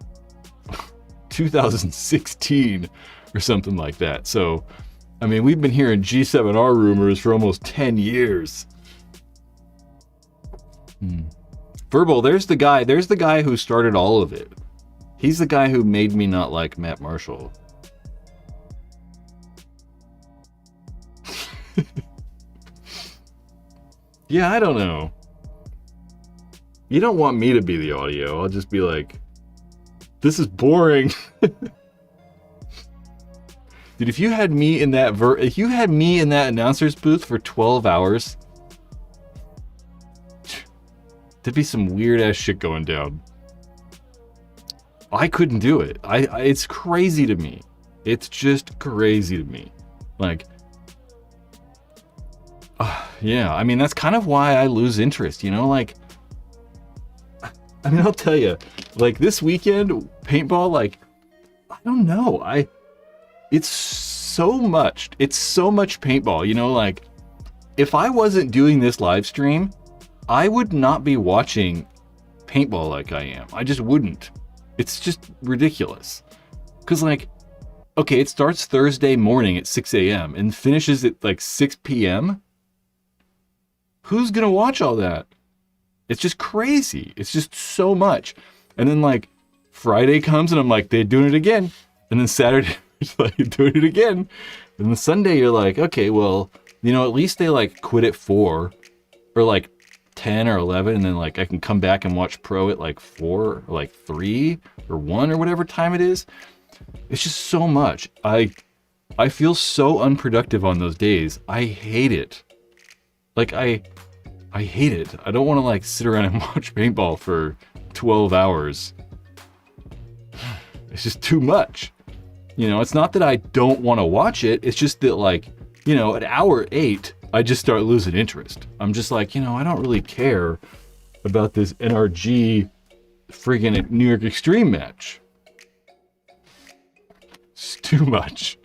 Speaker 1: 2016 or something like that. So, I mean, we've been hearing G7R rumors for almost 10 years. Verbal, there's the guy who started all of it. He's the guy who made me not like Matt Marshall. Yeah, I don't know. You don't want me to be the audio. I'll just be like, this is boring. Dude, if you had me in that announcer's booth for 12 hours, there'd be some weird ass shit going down. I couldn't do it. It's crazy to me. It's just crazy to me. Like, yeah, I mean, that's kind of why I lose interest, you know? Like, I mean, I'll tell you, like, this weekend, paintball, like, I don't know. It's so much paintball, you know? Like, if I wasn't doing this live stream, I would not be watching paintball like I am. I just wouldn't. It's just ridiculous. Because, like, okay, it starts Thursday morning at 6 a.m. and finishes at, like, 6 p.m., who's gonna watch all that? It's just crazy. It's just so much. And then like Friday comes and I'm like, they're doing it again. And then Saturday, it's like doing it again. And then Sunday you're like, okay, well, you know, at least they like quit at 4 or like 10 or 11. And then like I can come back and watch pro at like 4 or like 3 or 1 or whatever time it is. It's just so much. I feel so unproductive on those days. I hate it. Like, I hate it. I don't want to, like, sit around and watch paintball for 12 hours. It's just too much. You know, it's not that I don't want to watch it. It's just that, like, you know, at hour 8, I just start losing interest. I'm just like, you know, I don't really care about this NRG friggin' New York Extreme match. It's too much.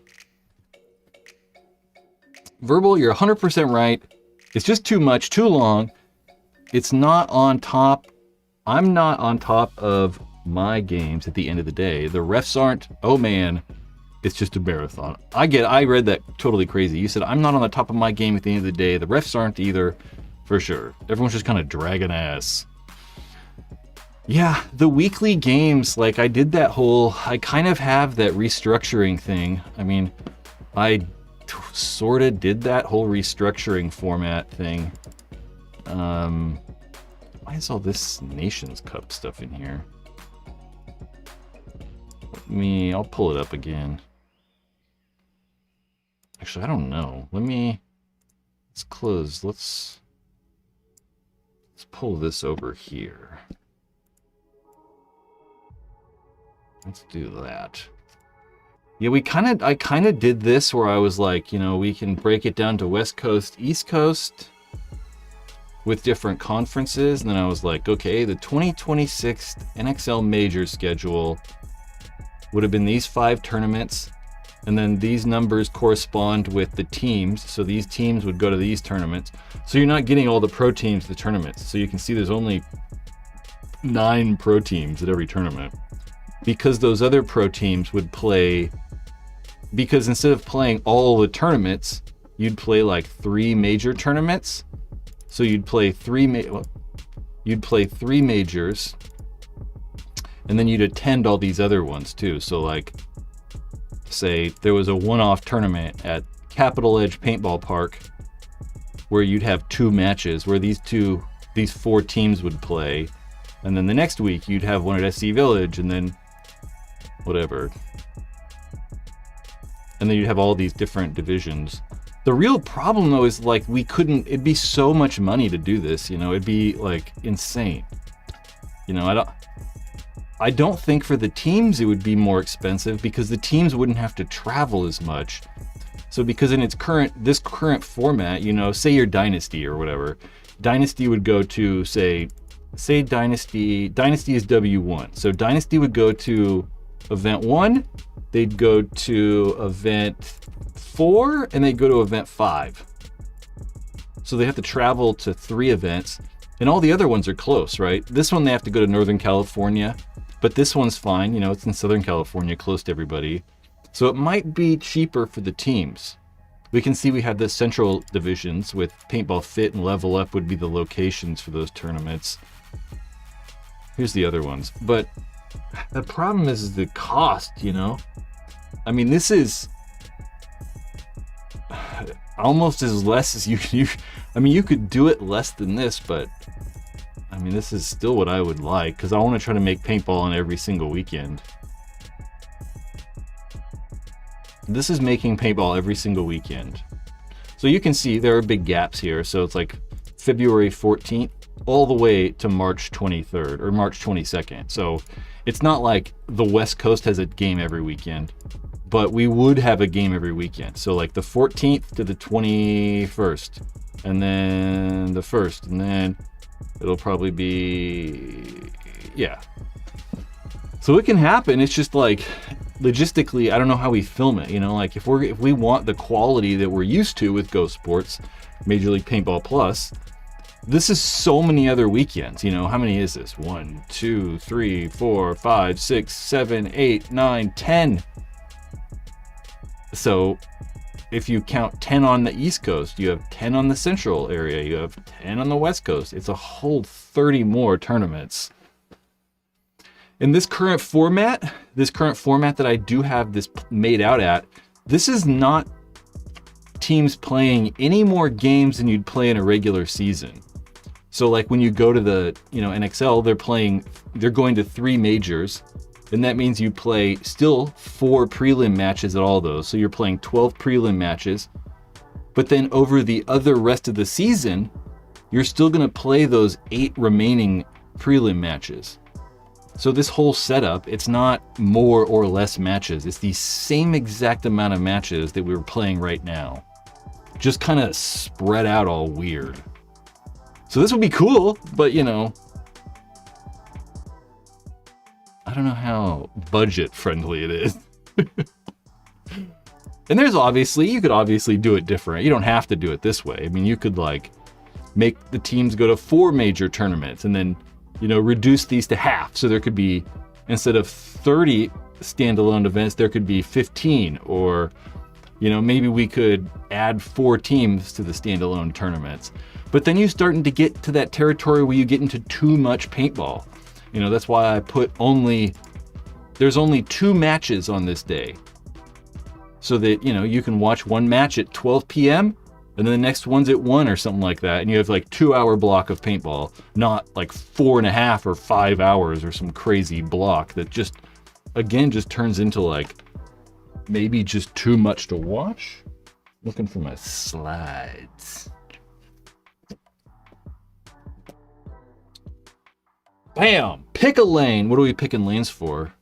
Speaker 1: Verbal, you're 100% right. It's just too much, too long. It's not on top. I'm not on top of my games at the end of the day. The refs aren't. Oh man, it's just a marathon. I read that totally crazy. You said, I'm not on the top of my game at the end of the day. The refs aren't either, for sure. Everyone's just kind of dragging ass. Yeah, the weekly games, like I kind of have that restructuring thing. I mean, I sort of did that whole restructuring format thing. Why is all this Nations Cup stuff in here? I'll pull it up again. Actually, I don't know. Let's close. Let's pull this over here. Let's do that. Yeah, I kind of did this where I was like, you know, we can break it down to West Coast, East Coast with different conferences. And then I was like, okay, the 2026 NXL major schedule would have been these 5 tournaments. And then these numbers correspond with the teams. So these teams would go to these tournaments. So you're not getting all the pro teams to the tournaments. So you can see there's only 9 pro teams at every tournament. Because those other pro teams would play, because instead of playing all the tournaments, you'd play like 3 major tournaments. So you'd play 3 majors, and then you'd attend all these other ones too. So like, say there was a one-off tournament at Capital Edge Paintball Park where you'd have 2 matches where these 4 teams would play, and then the next week you'd have one at SC Village, and then whatever, and then you'd have all these different divisions. The real problem though is like it'd be so much money to do this, you know, it'd be like insane. You know, I don't think for the teams it would be more expensive because the teams wouldn't have to travel as much. So because in this current format, you know, say you're Dynasty or whatever, Dynasty would go to say Dynasty is W1. So Dynasty would go to event 1, they'd go to event 4, and they'd go to event 5. So they have to travel to 3 events, and all the other ones are close, right? This one they have to go to Northern California, but this one's fine, you know, it's in Southern California, close to everybody. So it might be cheaper for the teams. We can see we have the central divisions with Paintball Fit and Level Up would be the locations for those tournaments. Here's the other ones. But the problem is the cost, you know? I mean, this is almost as less as I mean, you could do it less than this, but I mean, this is still what I would like because I want to try to make paintball on every single weekend. This is making paintball every single weekend. So you can see there are big gaps here. So it's like February 14th all the way to March 23rd or March 22nd. So it's not like the West Coast has a game every weekend, but we would have a game every weekend. So like the 14th to the 21st, and then the 1st, and then it'll probably be, yeah. So it can happen. It's just like logistically, I don't know how we film it. You know, like if we want the quality that we're used to with Go Sports, Major League Paintball Plus, this is so many other weekends. You know, how many is this? 1, 2, 3, 4, 5, 6, 7, 8, 9, 10. So if you count 10 on the East Coast, you have 10 on the Central area, you have 10 on the West Coast. It's a whole 30 more tournaments. In this current format that I do have this made out at, this is not teams playing any more games than you'd play in a regular season. So like when you go to the, you know, NXL, they're going to 3 majors, and that means you play still 4 prelim matches at all those. So you're playing 12 prelim matches, but then over the other rest of the season, you're still going to play those 8 remaining prelim matches. So this whole setup, it's not more or less matches. It's the same exact amount of matches that we were playing right now, just kind of spread out all weird. So this would be cool, but you know, I don't know how budget friendly it is. And you could obviously do it different. You don't have to do it this way. I mean, you could like make the teams go to 4 major tournaments and then, you know, reduce these to half. So there could be, instead of 30 standalone events, there could be 15, or, you know, maybe we could add 4 teams to the standalone tournaments. But then you're starting to get to that territory where you get into too much paintball. You know, that's why I put there's only 2 matches on this day. So that, you know, you can watch one match at 12 p.m. and then the next one's at 1 or something like that. And you have like 2-hour block of paintball, not like 4.5 or 5 hours or some crazy block that just, again, just turns into like maybe just too much to watch. Looking for my slides. Bam! Pick a lane. What are we picking lanes for?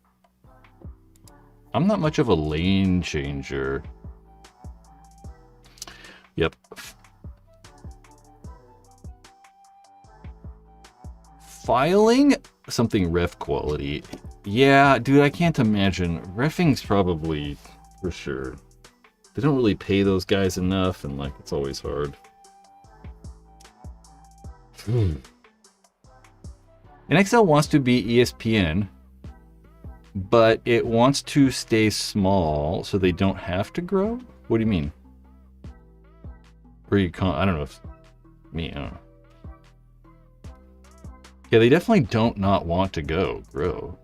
Speaker 1: I'm not much of a lane changer. Yep. Filing? Something ref quality. Yeah, dude, I can't imagine. Reffing's probably For sure. They don't really pay those guys enough, and like it's always hard. NXL wants to be ESPN, but it wants to stay small so they don't have to grow? What do you mean? Or you can't, I don't know if, I don't know. Yeah, they definitely don't not want to grow.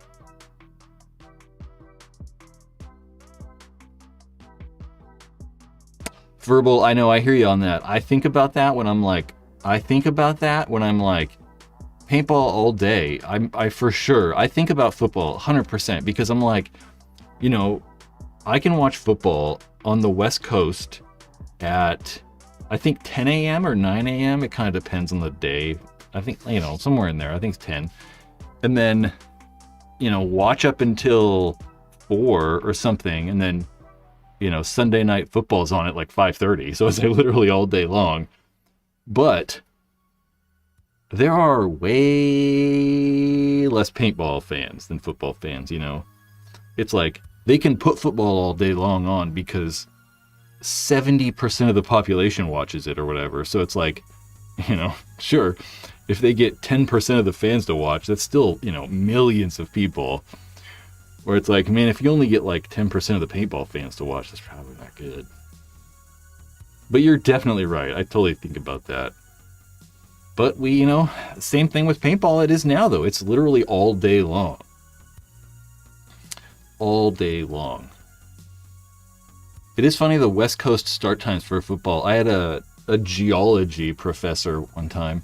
Speaker 1: Verbal, I know, I hear you on that. I think about that when I'm like, paintball all day. I for sure, I think about football 100% because I'm like, you know, I can watch football on the West Coast at, I think 10 a.m. or 9 a.m. It kind of depends on the day. I think, you know, somewhere in there, I think it's 10. And then, you know, watch up until 4 or something. And then, you know, Sunday night football's on at like 5:30. So it's like literally all day long. But there are way less paintball fans than football fans, you know. It's like they can put football all day long on because 70% of the population watches it or whatever. So it's like, you know, sure, if they get 10% of the fans to watch, that's still, you know, millions of people. Where it's like, man, if you only get like 10% of the paintball fans to watch, that's probably not good. But you're definitely right. I totally think about that. But we, you know, same thing with paintball it is now, though. It's literally all day long. All day long. It is funny, the West Coast start times for football. I had a geology professor one time,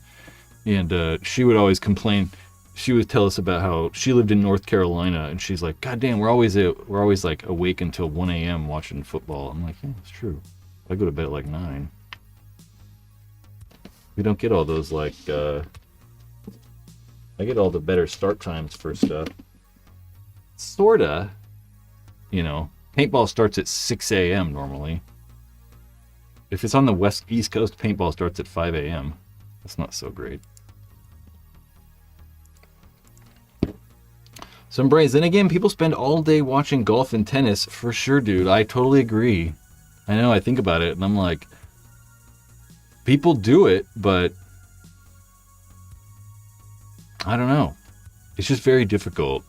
Speaker 1: and she would always complain. She would tell us about how she lived in North Carolina, and she's like, God damn, we're always like awake until 1 a.m. watching football. I'm like, yeah, that's true. I go to bed at like 9. We don't get all those like, I get all the better start times for stuff. Sorta, you know, paintball starts at 6 a.m. normally. If it's on the East Coast, paintball starts at 5 a.m. That's not so great. Some brains. Then again, people spend all day watching golf and tennis. For sure, dude. I totally agree. I know, I think about it, and I'm like, people do it, but I don't know. It's just very difficult.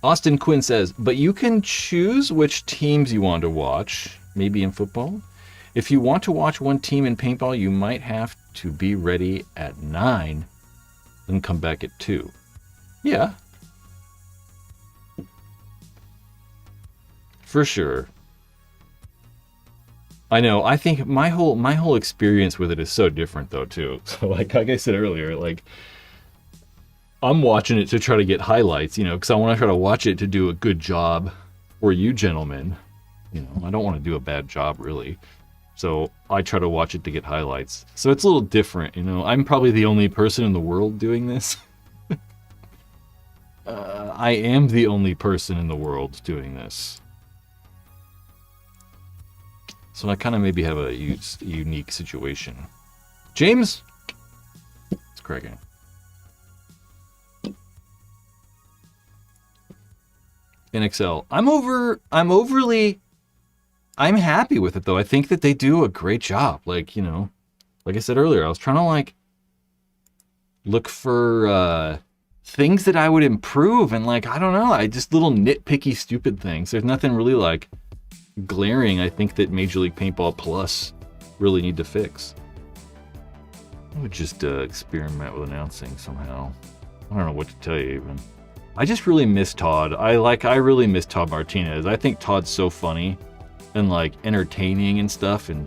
Speaker 1: Austin Quinn says, but you can choose which teams you want to watch, maybe in football. If you want to watch one team in paintball, you might have to be ready at 9, then come back at 2. Yeah. For sure. I know. I think my whole experience with it is so different though too. So like I said earlier, like I'm watching it to try to get highlights, you know, because I want to try to watch it to do a good job for you gentlemen. You know, I don't want to do a bad job really. So I try to watch it to get highlights. So it's a little different, you know. I'm probably the only person in the world doing this. I am the only person in the world doing this. So I kind of maybe have a unique situation. James? It's cracking. NXL. I'm happy with it though. I think that they do a great job. Like, you know, like I said earlier, I was trying to like look for things that I would improve, and like, I don't know, I just little nitpicky stupid things. There's nothing really like glaring I think that Major League Paintball Plus really need to fix. I would just experiment with announcing somehow. I don't know what to tell you even. I just really miss Todd. I really miss Todd Martinez. I think Todd's so funny and like entertaining and stuff, and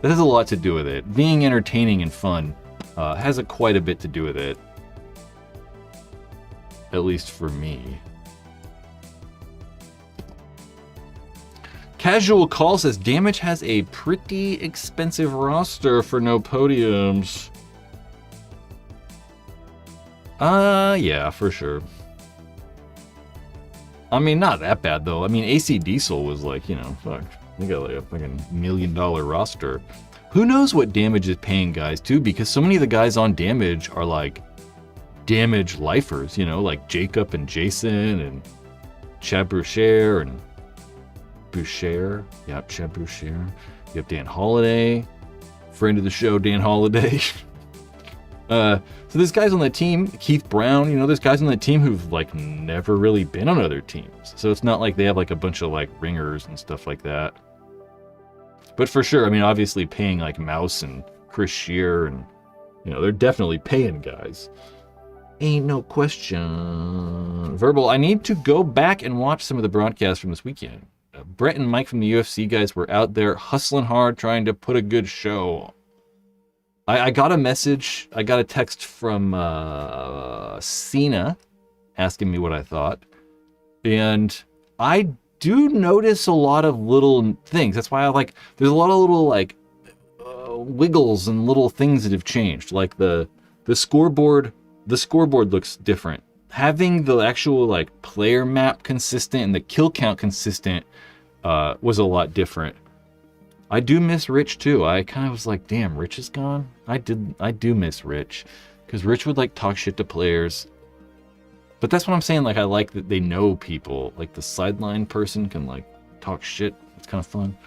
Speaker 1: that has a lot to do with it. Being entertaining and fun has quite a bit to do with it. At least for me. Casual Call says Damage has a pretty expensive roster for no podiums. Yeah, for sure. I mean, not that bad though. I mean, AC Diesel was like, you know, fuck, they got like a fucking $1 million roster. Who knows what Damage is paying guys too? Because so many of the guys on Damage are like damage lifers, like Jacob and Jason and Chad Boucher and Boucher. Yep, Chad Boucher. You have Dan Holiday, friend of the show, Dan Holiday. So there's guys on the team, Keith Brown, there's guys on the team who've like never really been on other teams. So it's not like they have like a bunch of like ringers and stuff like that. But for sure, I mean, obviously paying like Mouse and Chris Shear and, they're definitely paying guys. Ain't no question. Verbal, I need to go back and watch some of the broadcasts from this weekend. Brett and Mike from the UFC guys were out there hustling hard, trying to put a good show. I got a message, I got a text from Cena asking me what I thought. And I do notice a lot of little things. That's why there's a lot of little wiggles and little things that have changed. Like the scoreboard looks different. Having the actual player map consistent and the kill count consistent was a lot different. I do miss Rich too. I kind of was like, damn, Rich is gone. I do miss Rich, because Rich would talk shit to players. But that's what I'm saying. I like that they know people. Like the sideline person can talk shit. It's kind of fun.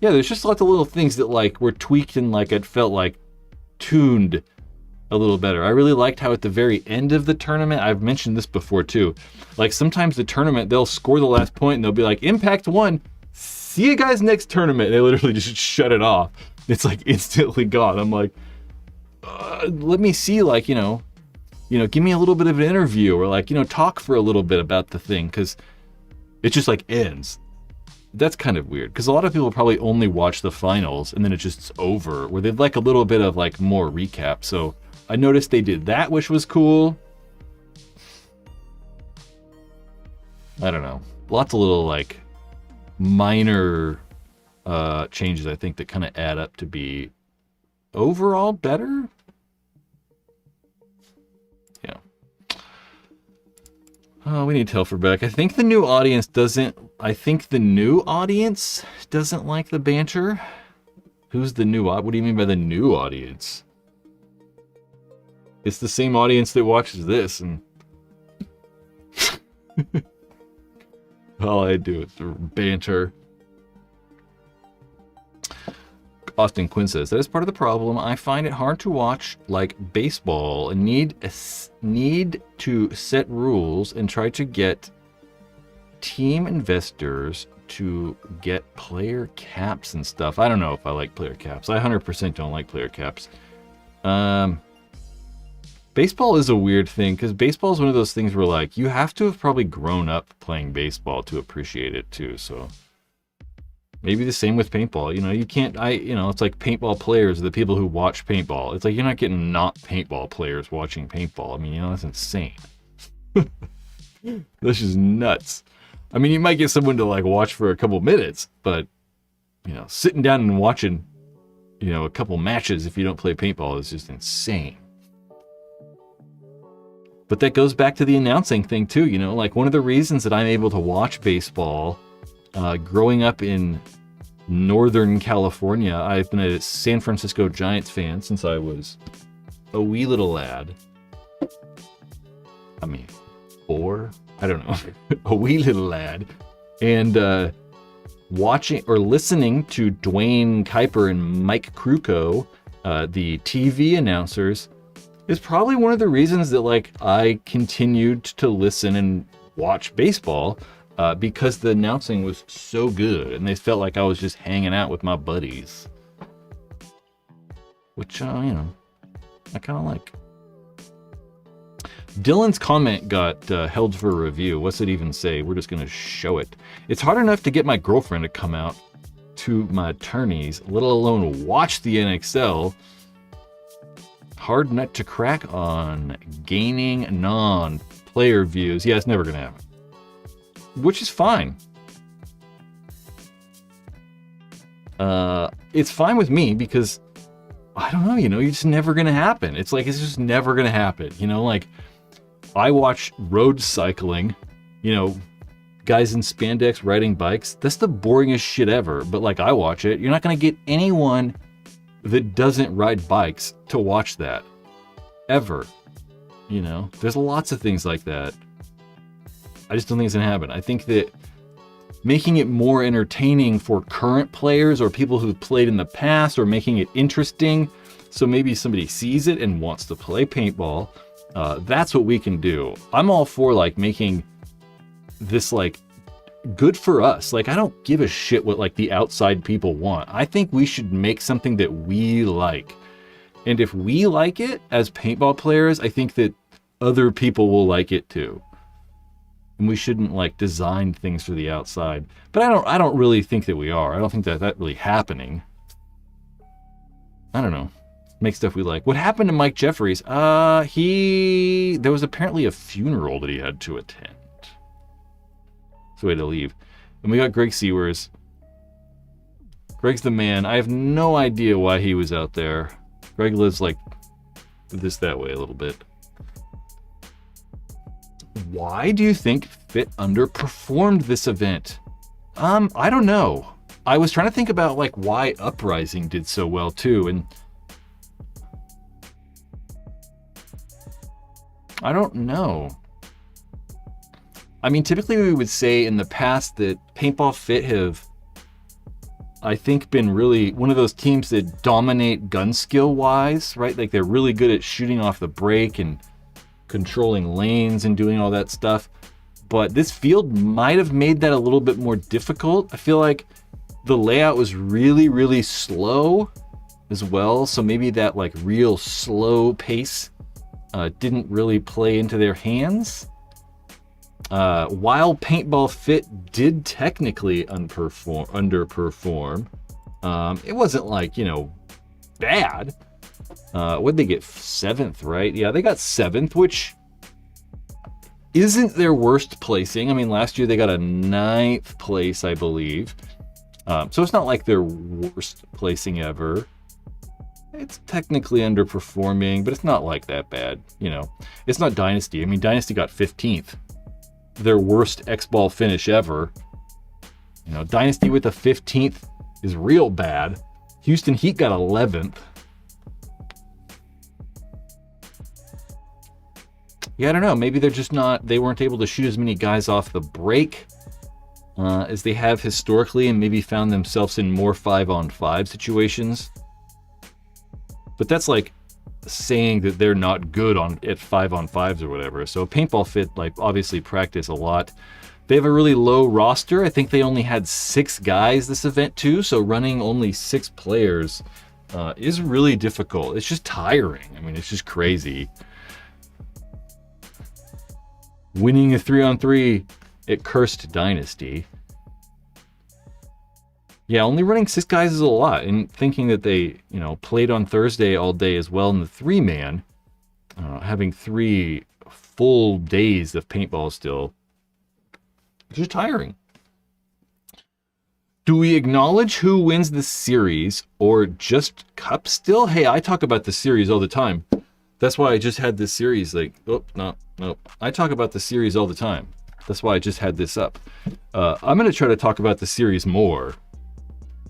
Speaker 1: Yeah, there's just lots of little things that were tweaked and it felt tuned a little better. I really liked how at the very end of the tournament, I've mentioned this before too. Sometimes the tournament, they'll score the last point and they'll be like, Impact won. See you guys next tournament. And they literally just shut it off. It's instantly gone. I'm like, let me see, give me a little bit of an interview or talk for a little bit about the thing, because it just ends. That's kind of weird, because a lot of people probably only watch the finals and then it just over, where they'd like a little bit of more recap. So I noticed they did that, which was cool. I don't know. Lots of little minor changes, I think, that kind of add up to be overall better. Yeah. Oh, we need Telferbeck. I think the new audience doesn't like the banter. Who's the new what do you mean by the new audience? It's the same audience that watches this, and all I do is banter. Austin Quinn says, that is part of the problem. I find it hard to watch baseball and need to set rules and try to get team investors to get player caps and stuff. I don't know if I like player caps. I 100% don't like player caps. Baseball is a weird thing, because baseball is one of those things where you have to have probably grown up playing baseball to appreciate it too. So maybe the same with paintball. You can't, it's like paintball players are the people who watch paintball. It's you're not getting not paintball players watching paintball. I mean, that's insane. That's just nuts. I mean, you might get someone to watch for a couple minutes, but sitting down and watching, a couple matches if you don't play paintball is just insane. But that goes back to the announcing thing too, one of the reasons that I'm able to watch baseball, growing up in Northern California, I've been a San Francisco Giants fan since I was a wee little lad. I mean, 4? I don't know. A wee little lad. And watching or listening to Dwayne Kuiper and Mike Krukow, the TV announcers, is probably one of the reasons that I continued to listen and watch baseball, because the announcing was so good and they felt like I was just hanging out with my buddies, which I kind of like. Dylan's comment got held for review. What's it even say? We're just gonna show it. It's hard enough to get my girlfriend to come out to my tourneys, let alone watch the NXL. Hard nut to crack on gaining non-player views. Yeah, it's never gonna happen. Which is fine. It's fine with me, because I don't know, you're just never gonna happen. It's just never gonna happen. I watch road cycling, guys in spandex riding bikes. That's the boringest shit ever. But I watch it. You're not gonna get anyone that doesn't ride bikes to watch that. ever. You know, there's lots of things like that. I just don't think it's gonna happen. I think that making it more entertaining for current players or people who've played in the past, or making it interesting, so maybe somebody sees it and wants to play paintball, that's what we can do. I'm all for like making this like good for us. Like, I don't give a shit what like the outside people want. I think we should make something that we like. And if we like it as paintball players, I think that other people will like it too. And we shouldn't like design things for the outside. But I don't really think that we are. I don't think that that's really happening. I don't know. Make stuff we like. What happened to Mike Jeffries? There was apparently a funeral that he had to attend. So we had to leave. And we got Greg Sewers. Greg's the man. I have no idea why he was out there. Greg lives like that way a little bit. Why do you think Fit underperformed this event? I don't know. I was trying to think about like why Uprising did so well too, and I don't know. I mean, typically we would say in the past that Paintball Fit have, I think, been really one of those teams that dominate gun skill wise, right? Like they're really good at shooting off the break and controlling lanes and doing all that stuff. But this field might have made that a little bit more difficult. I feel like the layout was really, really slow as well. So maybe that like real slow pace didn't really play into their hands. While Paintball Fit did technically underperform, it wasn't like, you know, bad. What'd they get? 7th, right? Yeah, they got 7th, which isn't their worst placing. I mean, last year they got a 9th place, I believe. So it's not like their worst placing ever. It's technically underperforming, but it's not like that bad, you know. It's not Dynasty. I mean, Dynasty got 15th. Their worst X-Ball finish ever. You know, Dynasty with a 15th is real bad. Houston Heat got 11th. Yeah, I don't know. Maybe they're just not, they weren't able to shoot as many guys off the break as they have historically, and maybe found themselves in more 5-on-5 situations. But that's like saying that they're not good at 5-on-5s or whatever. So Paintball Fit, like, obviously practice a lot. They have a really low roster. I think they only had 6 guys this event too, so running only 6 players is really difficult. It's just tiring. I mean, it's just crazy. Winning a 3-on-3 at Cursed Dynasty. Yeah, only running 6 guys is a lot, and thinking that they, you know, played on Thursday all day as well in the 3-man, having 3 full days of paintball still, it's just tiring. Do we acknowledge who wins the series or just cup still? Hey, I talk about the series all the time. That's why I just had this series, like, no. I talk about the series all the time. That's why I just had this up. I'm going to try to talk about the series more,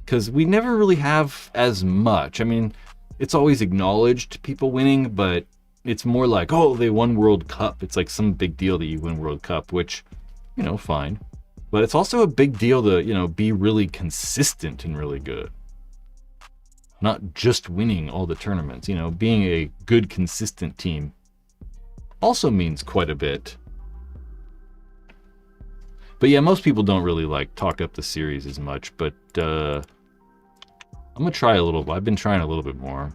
Speaker 1: because we never really have as much. I mean, it's always acknowledged people winning, but it's more like, oh, they won World Cup. It's like some big deal that you win World Cup, which, you know, fine. But it's also a big deal to, you know, be really consistent and really good. Not just winning all the tournaments, you know, being a good, consistent team also means quite a bit. But yeah, most people don't really like talk up the series as much, but I'm gonna try a little. I've been trying a little bit more.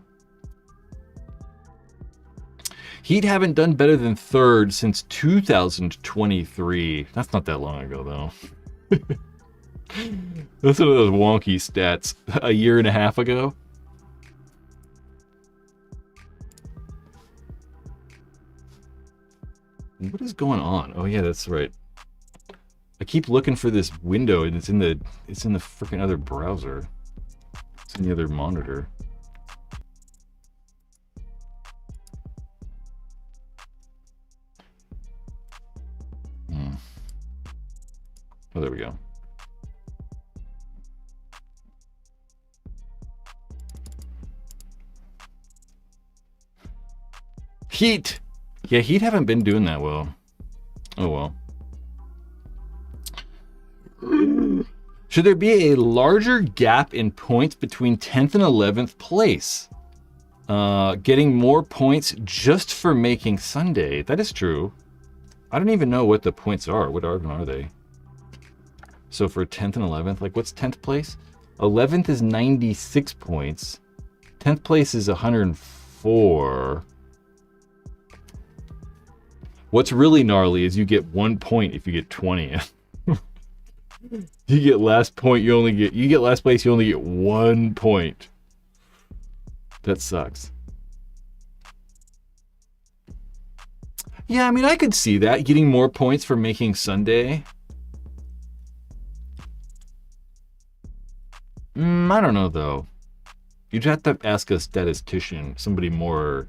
Speaker 1: Heat haven't done better than 3rd since 2023. That's not that long ago, though. That's one of those wonky stats. A year and a half ago. What is going on? Oh yeah, that's right. I keep looking for this window, and it's in the freaking other browser. It's in the other monitor. Oh, there we go. Heat. Yeah, Heat haven't been doing that well. Oh well. Should there be a larger gap in points between 10th and 11th place? Getting more points just for making Sunday. That is true. I don't even know what the points are. What even are they? So for 10th and 11th, like what's 10th place? 11th is 96 points. 10th place is 104. What's really gnarly is you get 1 point if you get 20th. You get last point, you get last place, you only get 1 point. That sucks. Yeah, I mean, I could see that, getting more points for making Sunday. I don't know, though. You'd have to ask a statistician, somebody more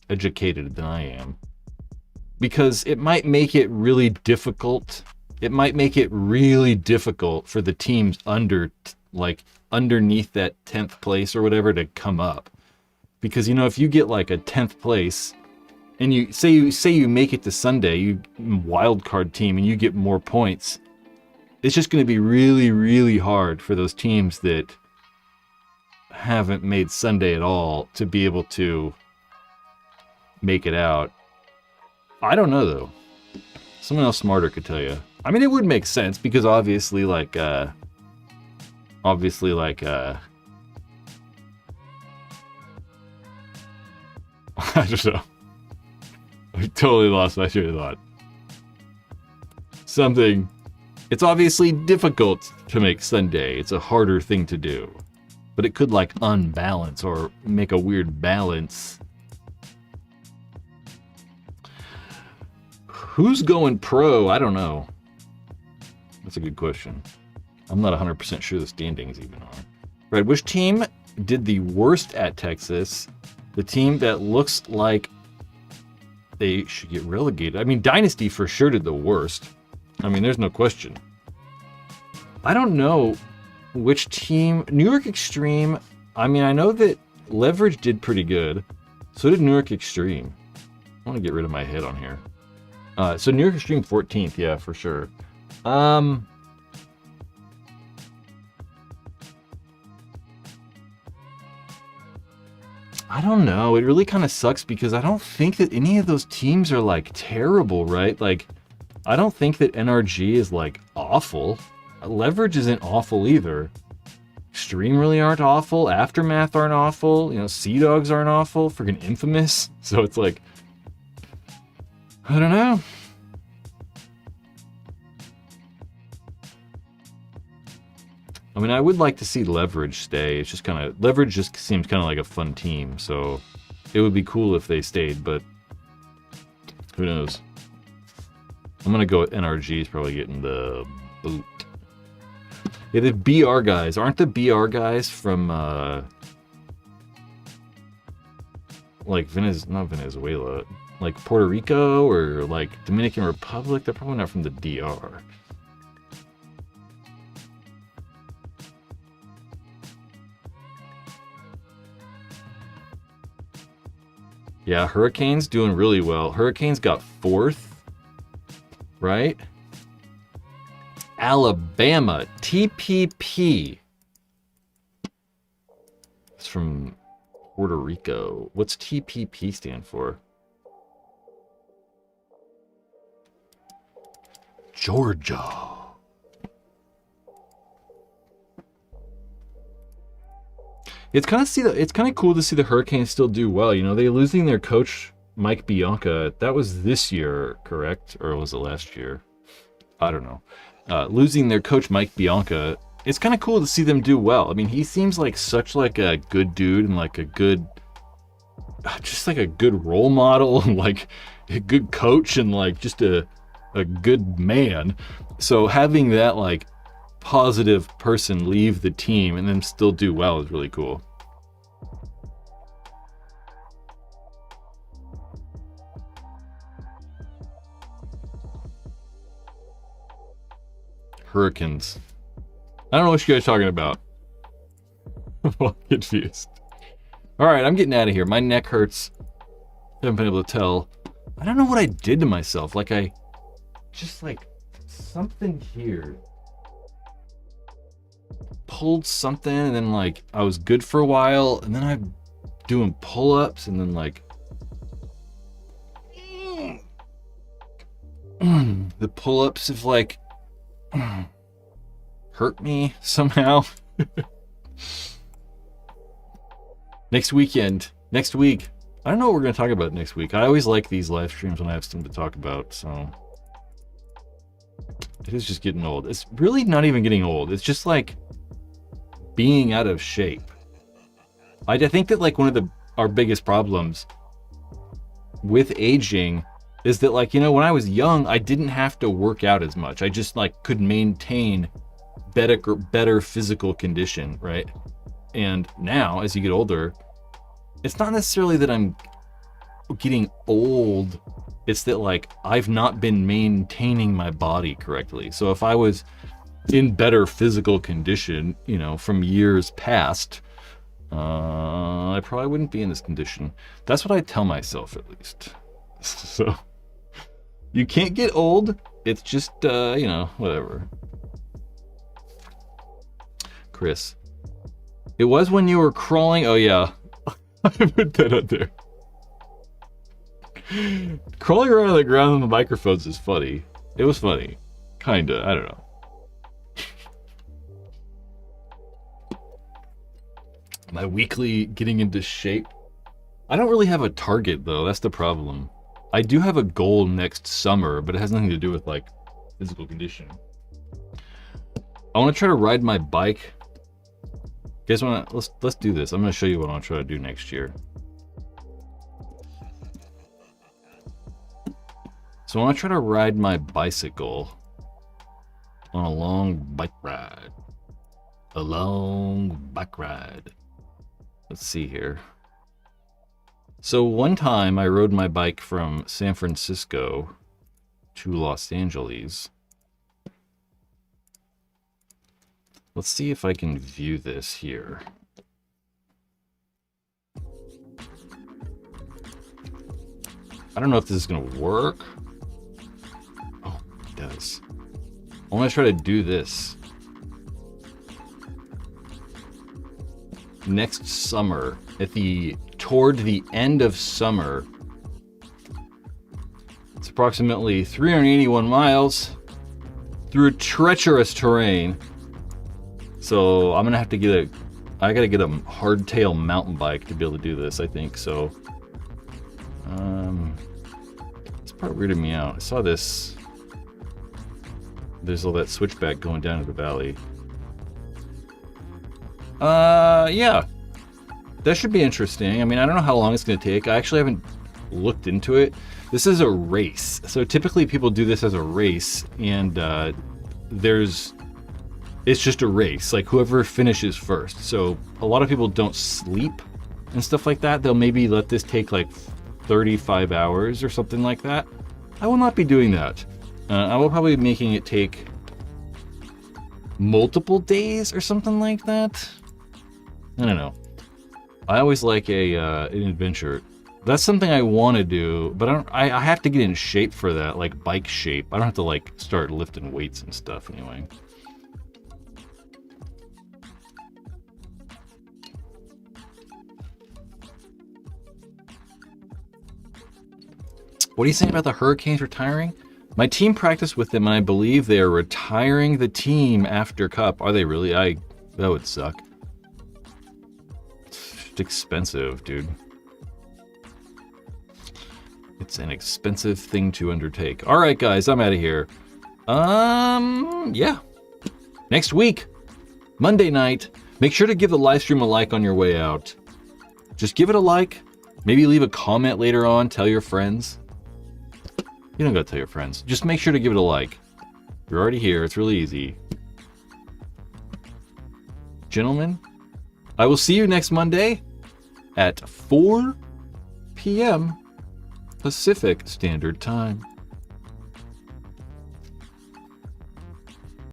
Speaker 1: educated than I am. Because it might make it really difficult. It might make it really difficult for the teams underneath that 10th place or whatever to come up. Because, you know, if you get like a 10th place and you say you make it to Sunday, you wild card team, and you get more points, it's just going to be really, really hard for those teams that haven't made Sunday at all to be able to make it out. I don't know, though. Someone else smarter could tell you. I mean, it would make sense because obviously, I don't know. I totally lost my train of thought. It's obviously difficult to make Sunday. It's a harder thing to do. But it could like unbalance or make a weird balance. Who's going pro? I don't know. That's a good question. I'm not 100% sure the standings even are. Right, which team did the worst at Texas? The team that looks like they should get relegated. I mean, Dynasty for sure did the worst. I mean, there's no question. I don't know which team. New York Extreme. I mean, I know that Leverage did pretty good. So did New York Extreme. I want to get rid of my head on here. So New York Extreme 14th, yeah, for sure. I don't know. It really kind of sucks because I don't think that any of those teams are like terrible, right? Like, I don't think that NRG is like awful. Leverage isn't awful either. Extreme really aren't awful. Aftermath aren't awful. You know, Sea Dogs aren't awful. Freaking Infamous. So it's like, I don't know. I mean, I would like to see Leverage stay. It's just kind of, Leverage just seems kind of like a fun team. So it would be cool if they stayed, but who knows? I'm going to go with NRG is probably getting the boot. Yeah, the BR guys. Aren't the BR guys from, like, not Venezuela, like Puerto Rico or like Dominican Republic? They're probably not from the DR. Yeah, Hurricanes doing really well. Hurricanes got 4th, right? Alabama, TPP. It's from Puerto Rico. What's TPP stand for? Georgia. It's kind of cool to see the Hurricanes still do well. You know, they're losing their coach Mike Bianca. That was this year, correct? Or was it last year? I don't know. Losing their coach Mike Bianca. It's kind of cool to see them do well. I mean, he seems like such like a good dude and like a good, just like a good role model and like a good coach and like just a good man. So having that like positive person leave the team and then still do well is really cool. Hurricanes. I don't know what you guys are talking about. I'm confused. All right, I'm getting out of here. My neck hurts. Haven't been able to tell. I don't know what I did to myself. Like something here. Pulled something and then like I was good for a while and then I'm doing pull-ups and then like the pull-ups have like hurt me somehow. Next week, I don't know what we're going to talk about next week. I always like these live streams when I have something to talk about, so it is just getting old. It's really not even getting old. It's just like being out of shape. I think that like one of our biggest problems with aging is that like, you know, when I was young, I didn't have to work out as much. I just like could maintain better physical condition, right? And now, as you get older, it's not necessarily that I'm getting old. It's that like I've not been maintaining my body correctly. So if I was in better physical condition, you know, from years past, I probably wouldn't be in this condition. That's what I tell myself, at least. So you can't get old. It's just, you know, whatever. Chris, it was when you were crawling. Oh yeah, I put that up there. Crawling around on the ground on the microphones is funny. It was funny, kinda. I don't know. My weekly getting into shape. I don't really have a target though. That's the problem. I do have a goal next summer, but it has nothing to do with like physical condition. I want to try to ride my bike. You guys want to let's do this. I'm going to show you what I want to try to do next year. So I want to try to ride my bicycle on a long bike ride. A long bike ride. Let's see here. So one time I rode my bike from San Francisco to Los Angeles. Let's see if I can view this here. I don't know if this is going to work. Oh, it does. I'm going to try to do this. Next summer, toward the end of summer. It's approximately 381 miles through treacherous terrain. So I'm gonna have to I gotta get a hardtail mountain bike to be able to do this, I think. So this part weirded me out. I saw this. There's all that switchback going down to the valley. Yeah. That should be interesting. I mean, I don't know how long it's going to take. I actually haven't looked into it. This is a race. So typically people do this as a race, and it's just a race. Like whoever finishes first. So a lot of people don't sleep and stuff like that. They'll maybe let this take like 35 hours or something like that. I will not be doing that. I will probably be making it take multiple days or something like that. I don't know. I always like an adventure. That's something I want to do, but I have to get in shape for that, like bike shape. I don't have to like start lifting weights and stuff anyway. What are you saying about the Hurricanes retiring? My team practiced with them, and I believe they are retiring the team after Cup. Are they really? That would suck. It's expensive, dude. It's an expensive thing to undertake. All right, guys, I'm out of here. Yeah. Next week, Monday night, make sure to give the live stream a like on your way out. Just give it a like. Maybe leave a comment later on. Tell your friends. You don't gotta tell your friends. Just make sure to give it a like. You're already here. It's really easy. Gentlemen, I will see you next Monday at 4 p.m. Pacific Standard Time.